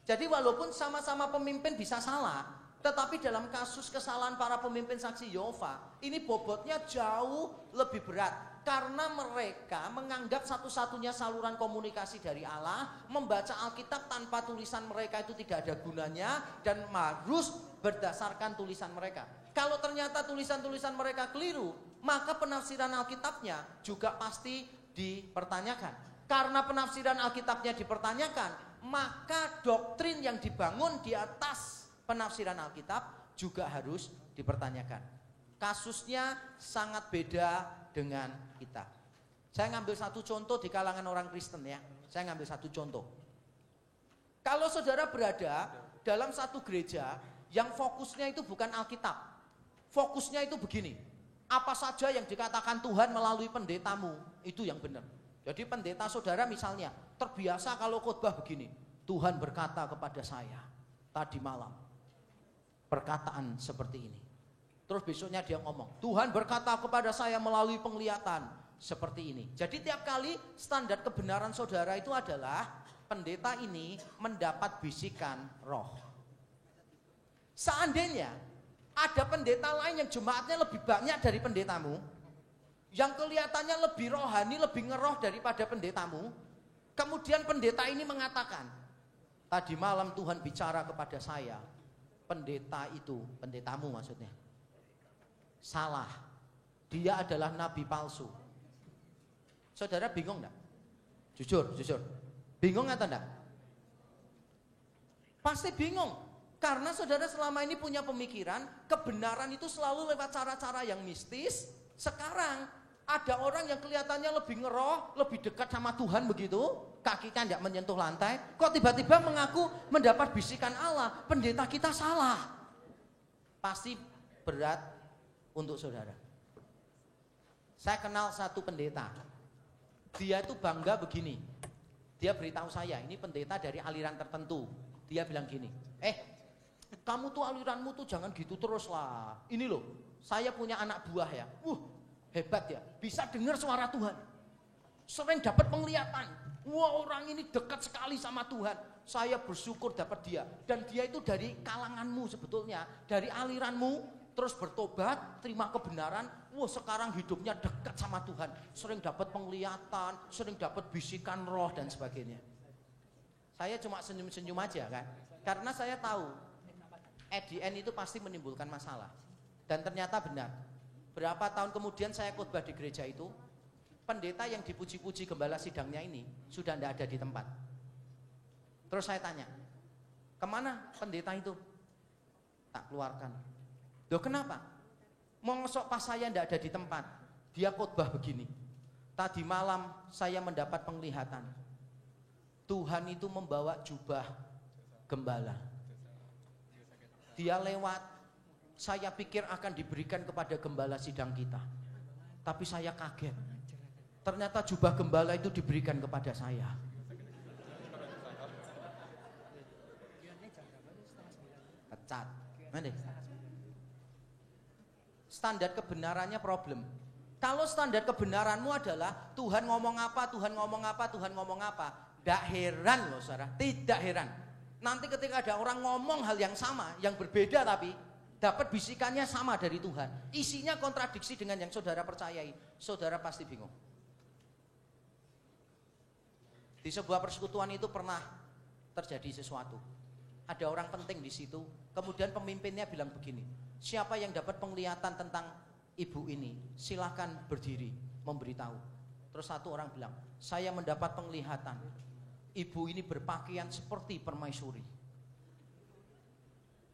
Jadi walaupun sama-sama pemimpin bisa salah, tetapi dalam kasus kesalahan para pemimpin saksi Yehova, ini bobotnya jauh lebih berat. Karena mereka menganggap satu-satunya saluran komunikasi dari Allah, membaca Alkitab tanpa tulisan mereka itu tidak ada gunanya dan harus berdasarkan tulisan mereka. Kalau ternyata tulisan-tulisan mereka keliru, maka penafsiran Alkitabnya juga pasti dipertanyakan. Karena penafsiran Alkitabnya dipertanyakan, maka doktrin yang dibangun di atas penafsiran Alkitab juga harus dipertanyakan. Kasusnya sangat beda dengan kita. Saya ngambil satu contoh di kalangan orang Kristen ya. Saya ngambil satu contoh. Kalau saudara berada dalam satu gereja yang fokusnya itu bukan Alkitab. Fokusnya itu begini. Apa saja yang dikatakan Tuhan melalui pendetamu, itu yang benar. Jadi pendeta saudara misalnya terbiasa kalau khotbah begini. Tuhan berkata kepada saya tadi malam perkataan seperti ini. Terus besoknya dia ngomong, Tuhan berkata kepada saya melalui penglihatan seperti ini. Jadi tiap kali standar kebenaran saudara itu adalah pendeta ini mendapat bisikan roh. Seandainya ada pendeta lain yang jemaatnya lebih banyak dari pendetamu, yang kelihatannya lebih rohani, lebih ngeroh daripada pendetamu, kemudian pendeta ini mengatakan, tadi malam Tuhan bicara kepada saya, pendeta itu, pendetamu maksudnya, salah, dia adalah nabi palsu. Saudara bingung enggak? Jujur, bingung atau enggak? Pasti bingung, karena saudara selama ini punya pemikiran kebenaran itu selalu lewat cara-cara yang mistis. Sekarang ada orang yang kelihatannya lebih ngeroh, lebih dekat sama Tuhan begitu, kakinya enggak menyentuh lantai, kok tiba-tiba mengaku mendapat bisikan Allah, pendeta kita salah. Pasti berat untuk saudara. Saya kenal satu pendeta. Dia itu bangga begini. Dia beritahu saya, ini pendeta dari aliran tertentu. Dia bilang gini, kamu tuh aliranmu tuh jangan gitu terus lah. Ini loh, saya punya anak buah ya. Hebat ya, bisa dengar suara Tuhan. Sering dapat penglihatan. Wah, orang ini dekat sekali sama Tuhan. Saya bersyukur dapat dia. Dan dia itu dari kalanganmu sebetulnya, dari aliranmu. Terus bertobat, terima kebenaran, wah sekarang hidupnya dekat sama Tuhan. Sering dapat penglihatan, sering dapat bisikan roh dan sebagainya. Saya cuma senyum-senyum aja kan. Karena saya tahu, EDN itu pasti menimbulkan masalah. Dan ternyata benar. Berapa tahun kemudian saya khotbah di gereja itu, pendeta yang dipuji-puji gembala sidangnya ini sudah tidak ada di tempat. Terus saya tanya, kemana pendeta itu? Tak keluarkan. Loh kenapa? Mosok pas saya tidak ada di tempat, dia khotbah begini. Tadi malam saya mendapat penglihatan. Tuhan itu membawa jubah gembala. Dia lewat, saya pikir akan diberikan kepada gembala sidang kita. Tapi saya kaget. Ternyata jubah gembala itu diberikan kepada saya. Pecat. Mana? Standar kebenarannya problem. Kalau standar kebenaranmu adalah Tuhan ngomong apa, Tuhan ngomong apa, Tuhan ngomong apa, tidak heran loh saudara, tidak heran. Nanti ketika ada orang ngomong hal yang sama, yang berbeda tapi dapat bisikannya sama dari Tuhan, isinya kontradiksi dengan yang saudara percayai, saudara pasti bingung. Di sebuah persekutuan itu pernah terjadi sesuatu. Ada orang penting di situ, kemudian pemimpinnya bilang begini, siapa yang dapat penglihatan tentang ibu ini, silahkan berdiri memberitahu. Terus satu orang bilang, saya mendapat penglihatan, ibu ini berpakaian seperti permaisuri.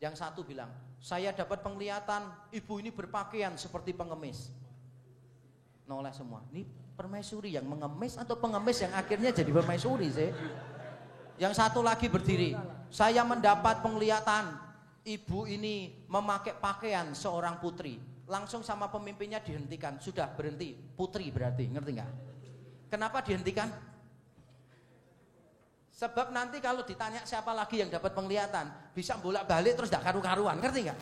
Yang satu bilang, saya dapat penglihatan, ibu ini berpakaian seperti pengemis. Noleh semua, ini permaisuri yang mengemis atau pengemis yang akhirnya jadi permaisuri sih? Yang satu lagi berdiri, saya mendapat penglihatan, ibu ini memakai pakaian seorang putri. Langsung sama pemimpinnya dihentikan, sudah berhenti, putri berarti, ngerti nggak? Kenapa dihentikan? Sebab nanti kalau ditanya siapa lagi yang dapat penglihatan, bisa bolak-balik terus gak karu-karuan, ngerti nggak?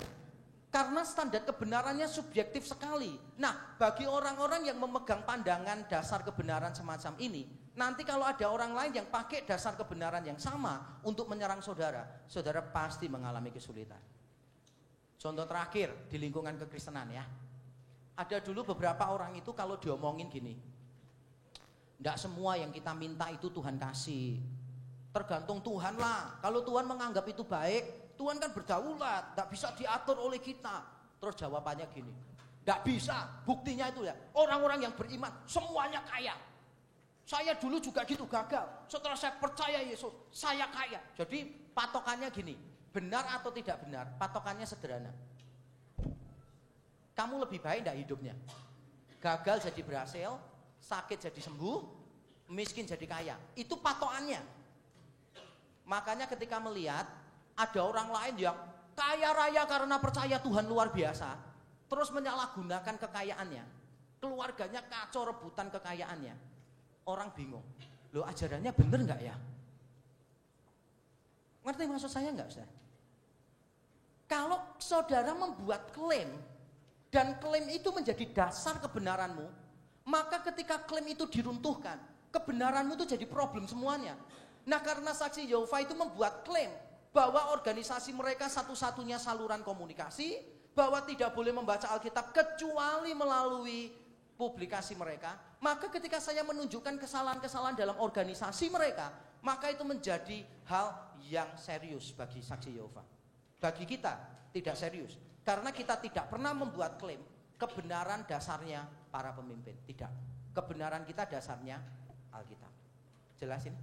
Karena standar kebenarannya subjektif sekali. Nah, bagi orang-orang yang memegang pandangan dasar kebenaran semacam ini, nanti kalau ada orang lain yang pakai dasar kebenaran yang sama untuk menyerang saudara, saudara pasti mengalami kesulitan. Contoh terakhir di lingkungan kekristenan ya. Ada dulu beberapa orang itu kalau diomongin gini, enggak semua yang kita minta itu Tuhan kasih. Tergantung Tuhan lah. Kalau Tuhan menganggap itu baik, Tuhan kan berdaulat, enggak bisa diatur oleh kita. Terus jawabannya gini, enggak bisa. Buktinya itu ya, orang-orang yang beriman semuanya kaya. Saya dulu juga gitu gagal. Setelah saya percaya Yesus, saya kaya. Jadi patokannya gini, benar atau tidak benar? Patokannya sederhana. Kamu lebih baik enggak hidupnya? Gagal jadi berhasil, sakit jadi sembuh, miskin jadi kaya. Itu patokannya. Makanya ketika melihat ada orang lain yang kaya raya karena percaya Tuhan luar biasa, terus menyalahgunakan kekayaannya, keluarganya kacau rebutan kekayaannya, orang bingung, loh ajarannya bener nggak ya? Ngerti maksud saya nggak Ustaz? Kalau saudara membuat klaim dan klaim itu menjadi dasar kebenaranmu, maka ketika klaim itu diruntuhkan, kebenaranmu itu jadi problem semuanya. Nah karena saksi Yehova itu membuat klaim bahwa organisasi mereka satu-satunya saluran komunikasi, bahwa tidak boleh membaca Alkitab kecuali melalui publikasi mereka, maka ketika saya menunjukkan kesalahan-kesalahan dalam organisasi mereka, maka itu menjadi hal yang serius bagi saksi Yehova. Bagi kita tidak serius, karena kita tidak pernah membuat klaim kebenaran dasarnya para pemimpin. Tidak, kebenaran kita dasarnya Alkitab. Jelasin?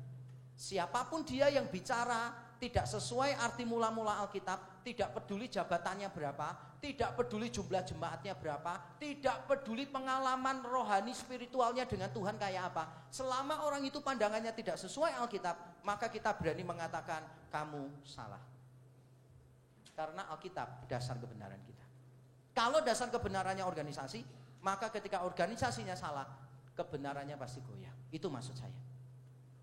Siapapun dia yang bicara tidak sesuai arti mula-mula Alkitab, tidak peduli jabatannya berapa, tidak peduli jumlah jemaatnya berapa, tidak peduli pengalaman rohani spiritualnya dengan Tuhan kayak apa. Selama orang itu pandangannya tidak sesuai Alkitab, maka kita berani mengatakan kamu salah. Karena Alkitab dasar kebenaran kita. Kalau dasar kebenarannya organisasi, maka ketika organisasinya salah, kebenarannya pasti goyah. Itu maksud saya.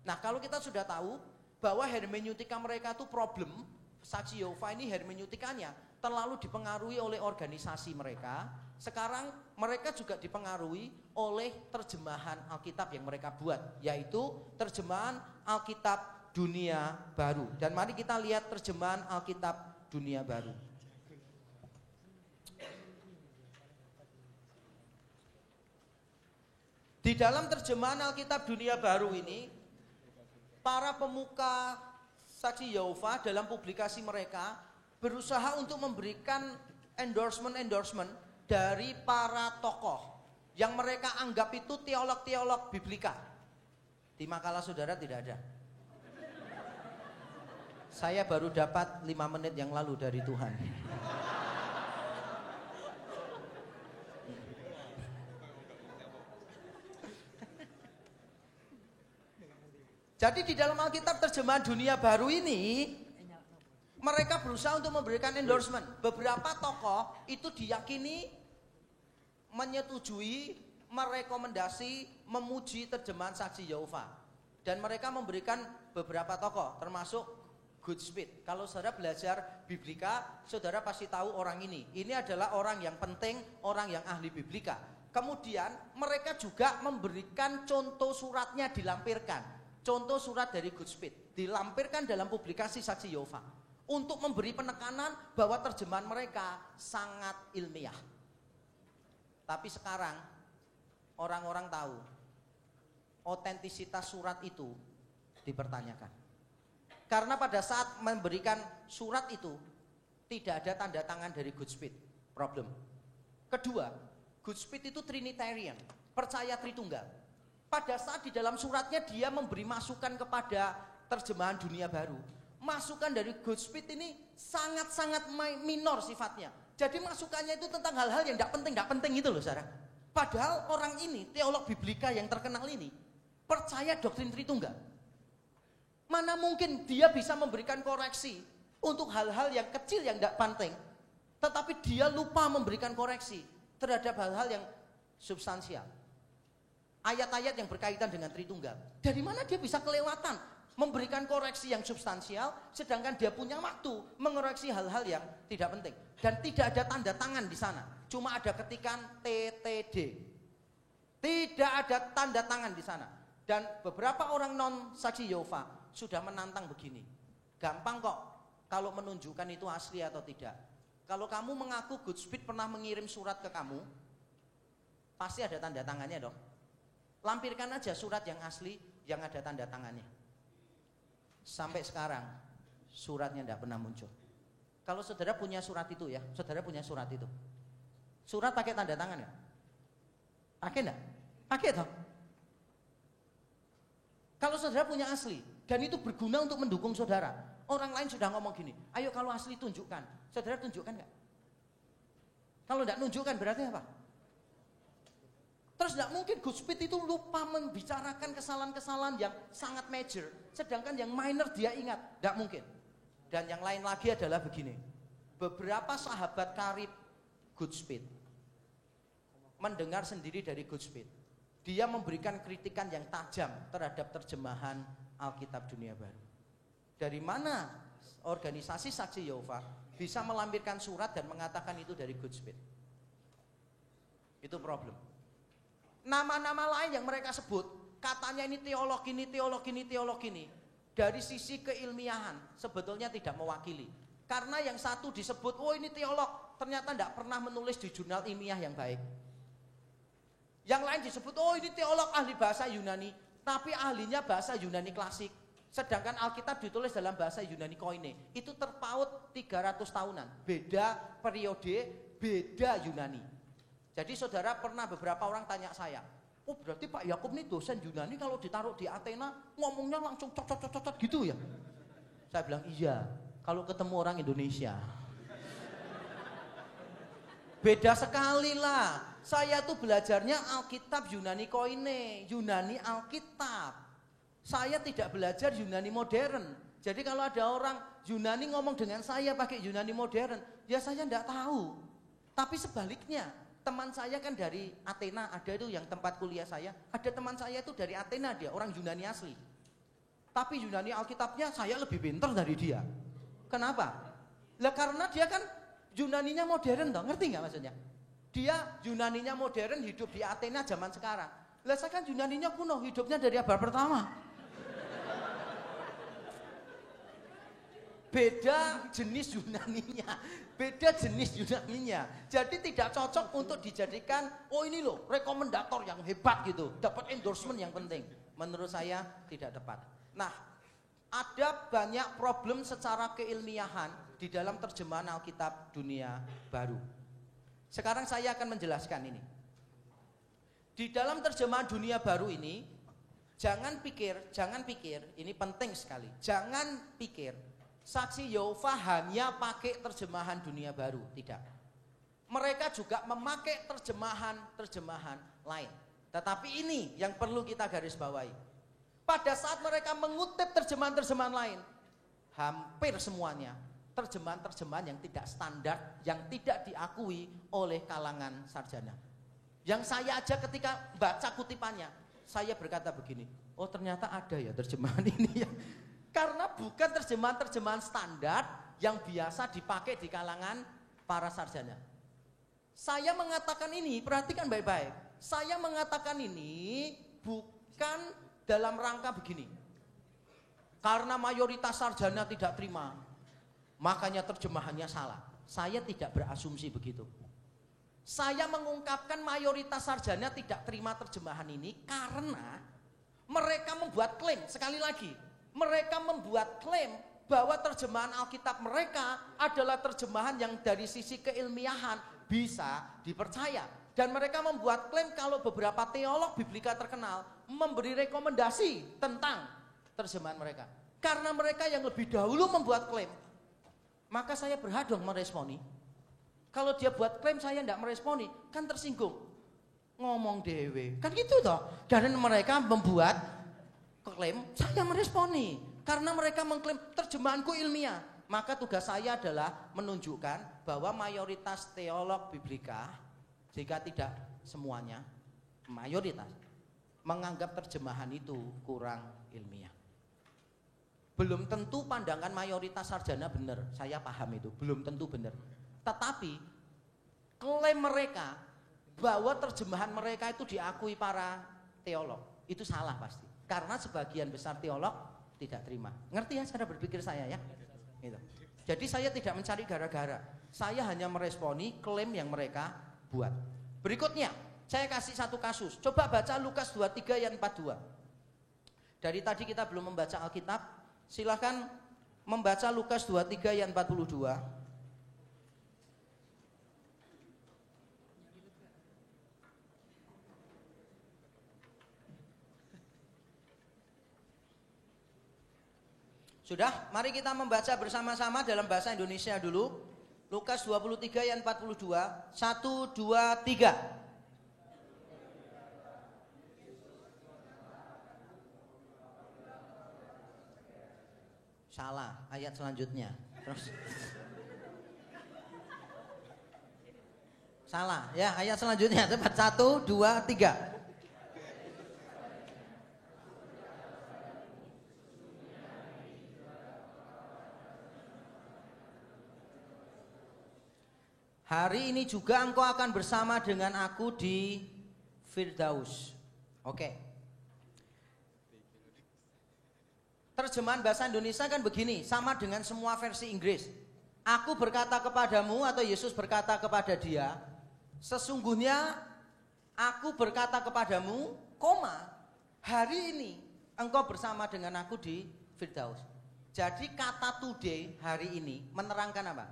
Nah kalau kita sudah tahu bahwa hermeneutika mereka itu problem, saksi Yehova ini hermeneutikanya terlalu dipengaruhi oleh organisasi mereka. Sekarang mereka juga dipengaruhi oleh terjemahan Alkitab yang mereka buat, yaitu terjemahan Alkitab Dunia Baru. Dan mari kita lihat terjemahan Alkitab Dunia Baru. Di dalam terjemahan Alkitab Dunia Baru ini, para pemuka saksi Yehova dalam publikasi mereka berusaha untuk memberikan endorsement dari para tokoh, yang mereka anggap itu teolog-teolog biblika. Di makalah saudara tidak ada. Saya baru dapat 5 menit yang lalu dari Tuhan. Jadi di dalam Alkitab terjemahan dunia baru ini, mereka berusaha untuk memberikan endorsement. Beberapa tokoh itu diyakini menyetujui, merekomendasi, memuji terjemahan Saksi Yehova. Dan mereka memberikan beberapa tokoh, termasuk Goodspeed. Kalau saudara belajar biblika, saudara pasti tahu orang ini. Ini adalah orang yang penting, orang yang ahli biblika. Kemudian mereka juga memberikan contoh suratnya dilampirkan. Contoh surat dari Goodspeed dilampirkan dalam publikasi Saksi Yehova untuk memberi penekanan bahwa terjemahan mereka sangat ilmiah. Tapi sekarang orang-orang tahu otentisitas surat itu dipertanyakan. Karena pada saat memberikan surat itu tidak ada tanda tangan dari Goodspeed. Problem. Kedua, Goodspeed itu Trinitarian, percaya Tritunggal. Pada saat di dalam suratnya dia memberi masukan kepada terjemahan dunia baru. Masukan dari Goodspeed ini sangat-sangat minor sifatnya. Jadi masukannya itu tentang hal-hal yang tidak penting gitu loh saudara. Padahal orang ini, teolog biblika yang terkenal ini, percaya doktrin Tritunggal. Mana mungkin dia bisa memberikan koreksi untuk hal-hal yang kecil yang tidak penting. Tetapi dia lupa memberikan koreksi terhadap hal-hal yang substansial. Ayat-ayat yang berkaitan dengan Tritunggal. Dari mana dia bisa kelewatan memberikan koreksi yang substansial, sedangkan dia punya waktu mengoreksi hal-hal yang tidak penting. Dan tidak ada tanda tangan di sana. Cuma ada ketikan TTD. Tidak ada tanda tangan di sana. Dan beberapa orang non-Saksi Yehova sudah menantang begini. Gampang kok kalau menunjukkan itu asli atau tidak. Kalau kamu mengaku Goodspeed pernah mengirim surat ke kamu, pasti ada tanda tangannya dong. Lampirkan aja surat yang asli yang ada tanda tangannya. Sampai sekarang suratnya tidak pernah muncul. Kalau saudara punya surat itu ya, saudara punya surat itu. Surat pakai tanda tangan ya? Pakai enggak? Pakai toh. Kalau saudara punya asli dan itu berguna untuk mendukung saudara, orang lain sudah ngomong gini, ayo kalau asli tunjukkan. Saudara tunjukkan enggak? Kalau enggak tunjukkan berarti apa? Terus tidak mungkin Goodspeed itu lupa membicarakan kesalahan-kesalahan yang sangat major, sedangkan yang minor dia ingat, tidak mungkin. Dan yang lain lagi adalah begini, beberapa sahabat karib Goodspeed mendengar sendiri dari Goodspeed, dia memberikan kritikan yang tajam terhadap terjemahan Alkitab Dunia Baru. Dari mana organisasi Saksi Yehova bisa melampirkan surat dan mengatakan itu dari Goodspeed? Itu problem. Nama-nama lain yang mereka sebut, katanya ini teolog ini, teolog ini, teolog ini. Dari sisi keilmiahan sebetulnya tidak mewakili. Karena yang satu disebut, oh ini teolog, ternyata tidak pernah menulis di jurnal ilmiah yang baik. Yang lain disebut, oh ini teolog ahli bahasa Yunani, tapi ahlinya bahasa Yunani klasik. Sedangkan Alkitab ditulis dalam bahasa Yunani Koine. Itu terpaut 300 tahunan. Beda periode, beda Yunani. Jadi saudara pernah beberapa orang tanya saya, oh berarti Pak Yakub ini dosen Yunani kalau ditaruh di Athena ngomongnya langsung cocot gitu ya? Saya bilang iya, kalau ketemu orang Indonesia. Beda sekali lah, saya tuh belajarnya Alkitab Yunani Koine, Yunani Alkitab. Saya tidak belajar Yunani modern. Jadi kalau ada orang Yunani ngomong dengan saya pakai Yunani modern, ya saya enggak tahu. Tapi sebaliknya, teman saya kan dari Athena, ada itu yang tempat kuliah saya, ada teman saya itu dari Athena, dia orang Yunani asli. Tapi Yunani Alkitabnya saya lebih pintar dari dia. Kenapa? Lah karena dia kan Yunaninya modern toh, ngerti nggak maksudnya? Dia Yunaninya modern, hidup di Athena zaman sekarang. Lah saya kan Yunaninya kuno, hidupnya dari abad pertama. Beda jenis Yunaninya, beda jenis Yunaninya. Jadi tidak cocok untuk dijadikan, oh ini loh rekomendator yang hebat gitu, dapat endorsement yang penting. Menurut saya tidak tepat. Nah, ada banyak problem secara keilmiahan di dalam terjemahan Alkitab Dunia Baru. Sekarang saya akan menjelaskan ini. Di dalam terjemahan dunia baru ini, jangan pikir, ini penting sekali. Jangan pikir saksi Yehova hanya pakai terjemahan dunia baru, tidak. Mereka juga memakai terjemahan lain. Tetapi ini yang perlu kita garis bawahi. Pada saat mereka mengutip terjemahan lain, hampir semuanya terjemahan yang tidak standar, yang tidak diakui oleh kalangan sarjana. Yang saya aja ketika baca kutipannya, saya berkata begini, oh ternyata ada ya terjemahan ini ya. Karena bukan terjemahan standar yang biasa dipakai di kalangan para sarjana. Saya mengatakan ini, perhatikan baik-baik. Saya mengatakan ini bukan dalam rangka begini. Karena mayoritas sarjana tidak terima, makanya terjemahannya salah. Saya tidak berasumsi begitu. Saya mengungkapkan mayoritas sarjana tidak terima terjemahan ini karena mereka membuat klaim, sekali lagi, mereka membuat klaim bahwa terjemahan Alkitab mereka adalah terjemahan yang dari sisi keilmiahan bisa dipercaya. Dan mereka membuat klaim kalau beberapa teolog biblika terkenal memberi rekomendasi tentang terjemahan mereka. Karena mereka yang lebih dahulu membuat klaim, maka saya berhak dong meresponi. Kalau dia buat klaim saya tidak meresponi, kan tersinggung. Ngomong dewe, kan gitu toh. Dan mereka membuat klaim, saya meresponi. Karena mereka mengklaim terjemahanku ilmiah. Maka tugas saya adalah menunjukkan bahwa mayoritas teolog biblika, jika tidak semuanya, mayoritas, menganggap terjemahan itu kurang ilmiah. Belum tentu pandangan mayoritas sarjana benar, saya paham itu, belum tentu benar. Tetapi klaim mereka bahwa terjemahan mereka itu diakui para teolog, itu salah pasti. Karena sebagian besar teolog tidak terima. Ngerti ya cara berpikir saya ya? Gitu. Jadi saya tidak mencari gara-gara, saya hanya meresponi klaim yang mereka buat. Berikutnya, saya kasih satu kasus. Coba baca Lukas 23 ayat 42. Dari tadi kita belum membaca Alkitab, silahkan membaca Lukas 23 ayat 42. Sudah, mari kita membaca bersama-sama dalam bahasa Indonesia dulu. Lukas 23 ayat 42. 1, 2, 3. Salah, ayat selanjutnya. Terus. Salah, ya ayat selanjutnya. Cepat, 1, 2, 3. Hari ini juga engkau akan bersama dengan aku di Firdaus. Oke. Terjemahan bahasa Indonesia kan begini, sama dengan semua versi Inggris. Aku berkata kepadamu, atau Yesus berkata kepada dia, sesungguhnya aku berkata kepadamu, hari ini engkau bersama dengan aku di Firdaus. Jadi kata today, hari ini, menerangkan apa?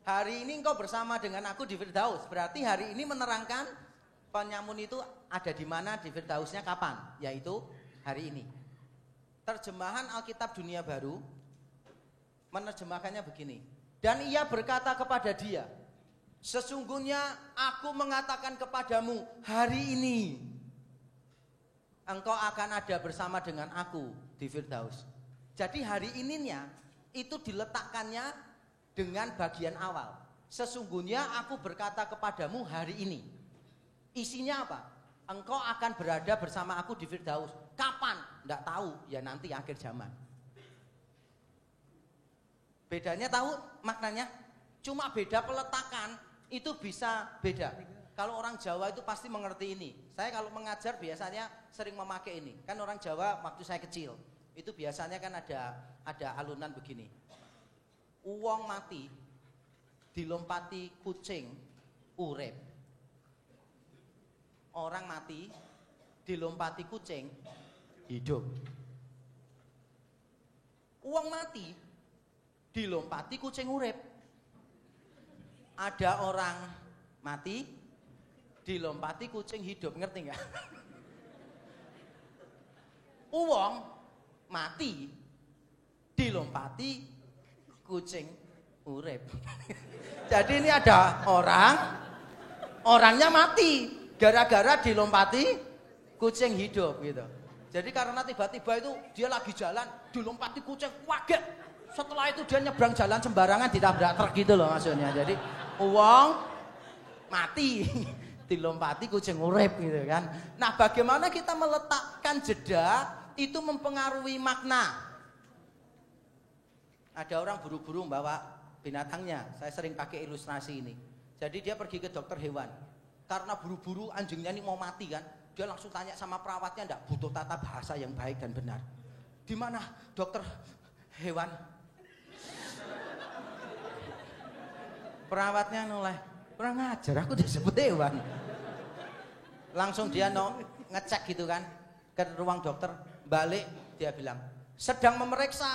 Hari ini engkau bersama dengan aku di Firdaus. Berarti hari ini menerangkan penyamun itu ada di mana, di Firdausnya kapan? Yaitu hari ini. Terjemahan Alkitab Dunia Baru menerjemahkannya begini. Dan ia berkata kepada dia, sesungguhnya aku mengatakan kepadamu, hari ini engkau akan ada bersama dengan aku di Firdaus. Jadi hari ininya itu diletakkannya dengan bagian awal. Sesungguhnya aku berkata kepadamu hari ini. Isinya apa? Engkau akan berada bersama aku di Firdaus. Kapan? Tidak tahu, ya nanti akhir zaman. Bedanya tahu maknanya? Cuma beda peletakan, itu bisa beda. Kalau orang Jawa itu pasti mengerti ini. Saya kalau mengajar biasanya sering memakai ini. Kan orang Jawa waktu saya kecil, itu biasanya kan ada alunan begini. Uwong mati dilompati kucing urip. Orang mati dilompati kucing hidup. Uwong mati dilompati kucing urip. Ada orang mati dilompati kucing hidup, ngerti nggak? Uwong mati dilompati kucing urip. Jadi ini ada orangnya mati gara-gara dilompati kucing hidup gitu. Jadi karena tiba-tiba itu dia lagi jalan dilompati kucing, kaget. Setelah itu dia nyebrang jalan sembarangan ditabrak truk gitu loh maksudnya. Jadi uwong mati dilompati kucing urip gitu kan. Nah, bagaimana kita meletakkan jeda itu mempengaruhi makna. Ada orang buru-buru membawa binatangnya. Saya sering pakai ilustrasi ini. Jadi dia pergi ke dokter hewan. Karena buru-buru anjingnya ini mau mati kan. Dia langsung tanya sama perawatnya, enggak butuh tata bahasa yang baik dan benar. Di mana dokter hewan? Perawatnya noleh, kurang ajar, aku disebut hewan. Langsung dia ngecek gitu kan ke ruang dokter, balik dia bilang, sedang memeriksa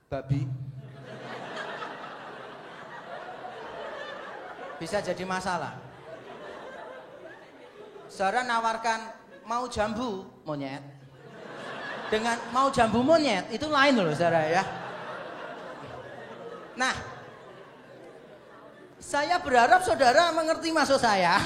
babi. Bisa jadi masalah. Saudara nawarkan mau jambu monyet dengan mau jambu monyet itu lain loh saudara ya. Nah, saya berharap saudara mengerti maksud saya.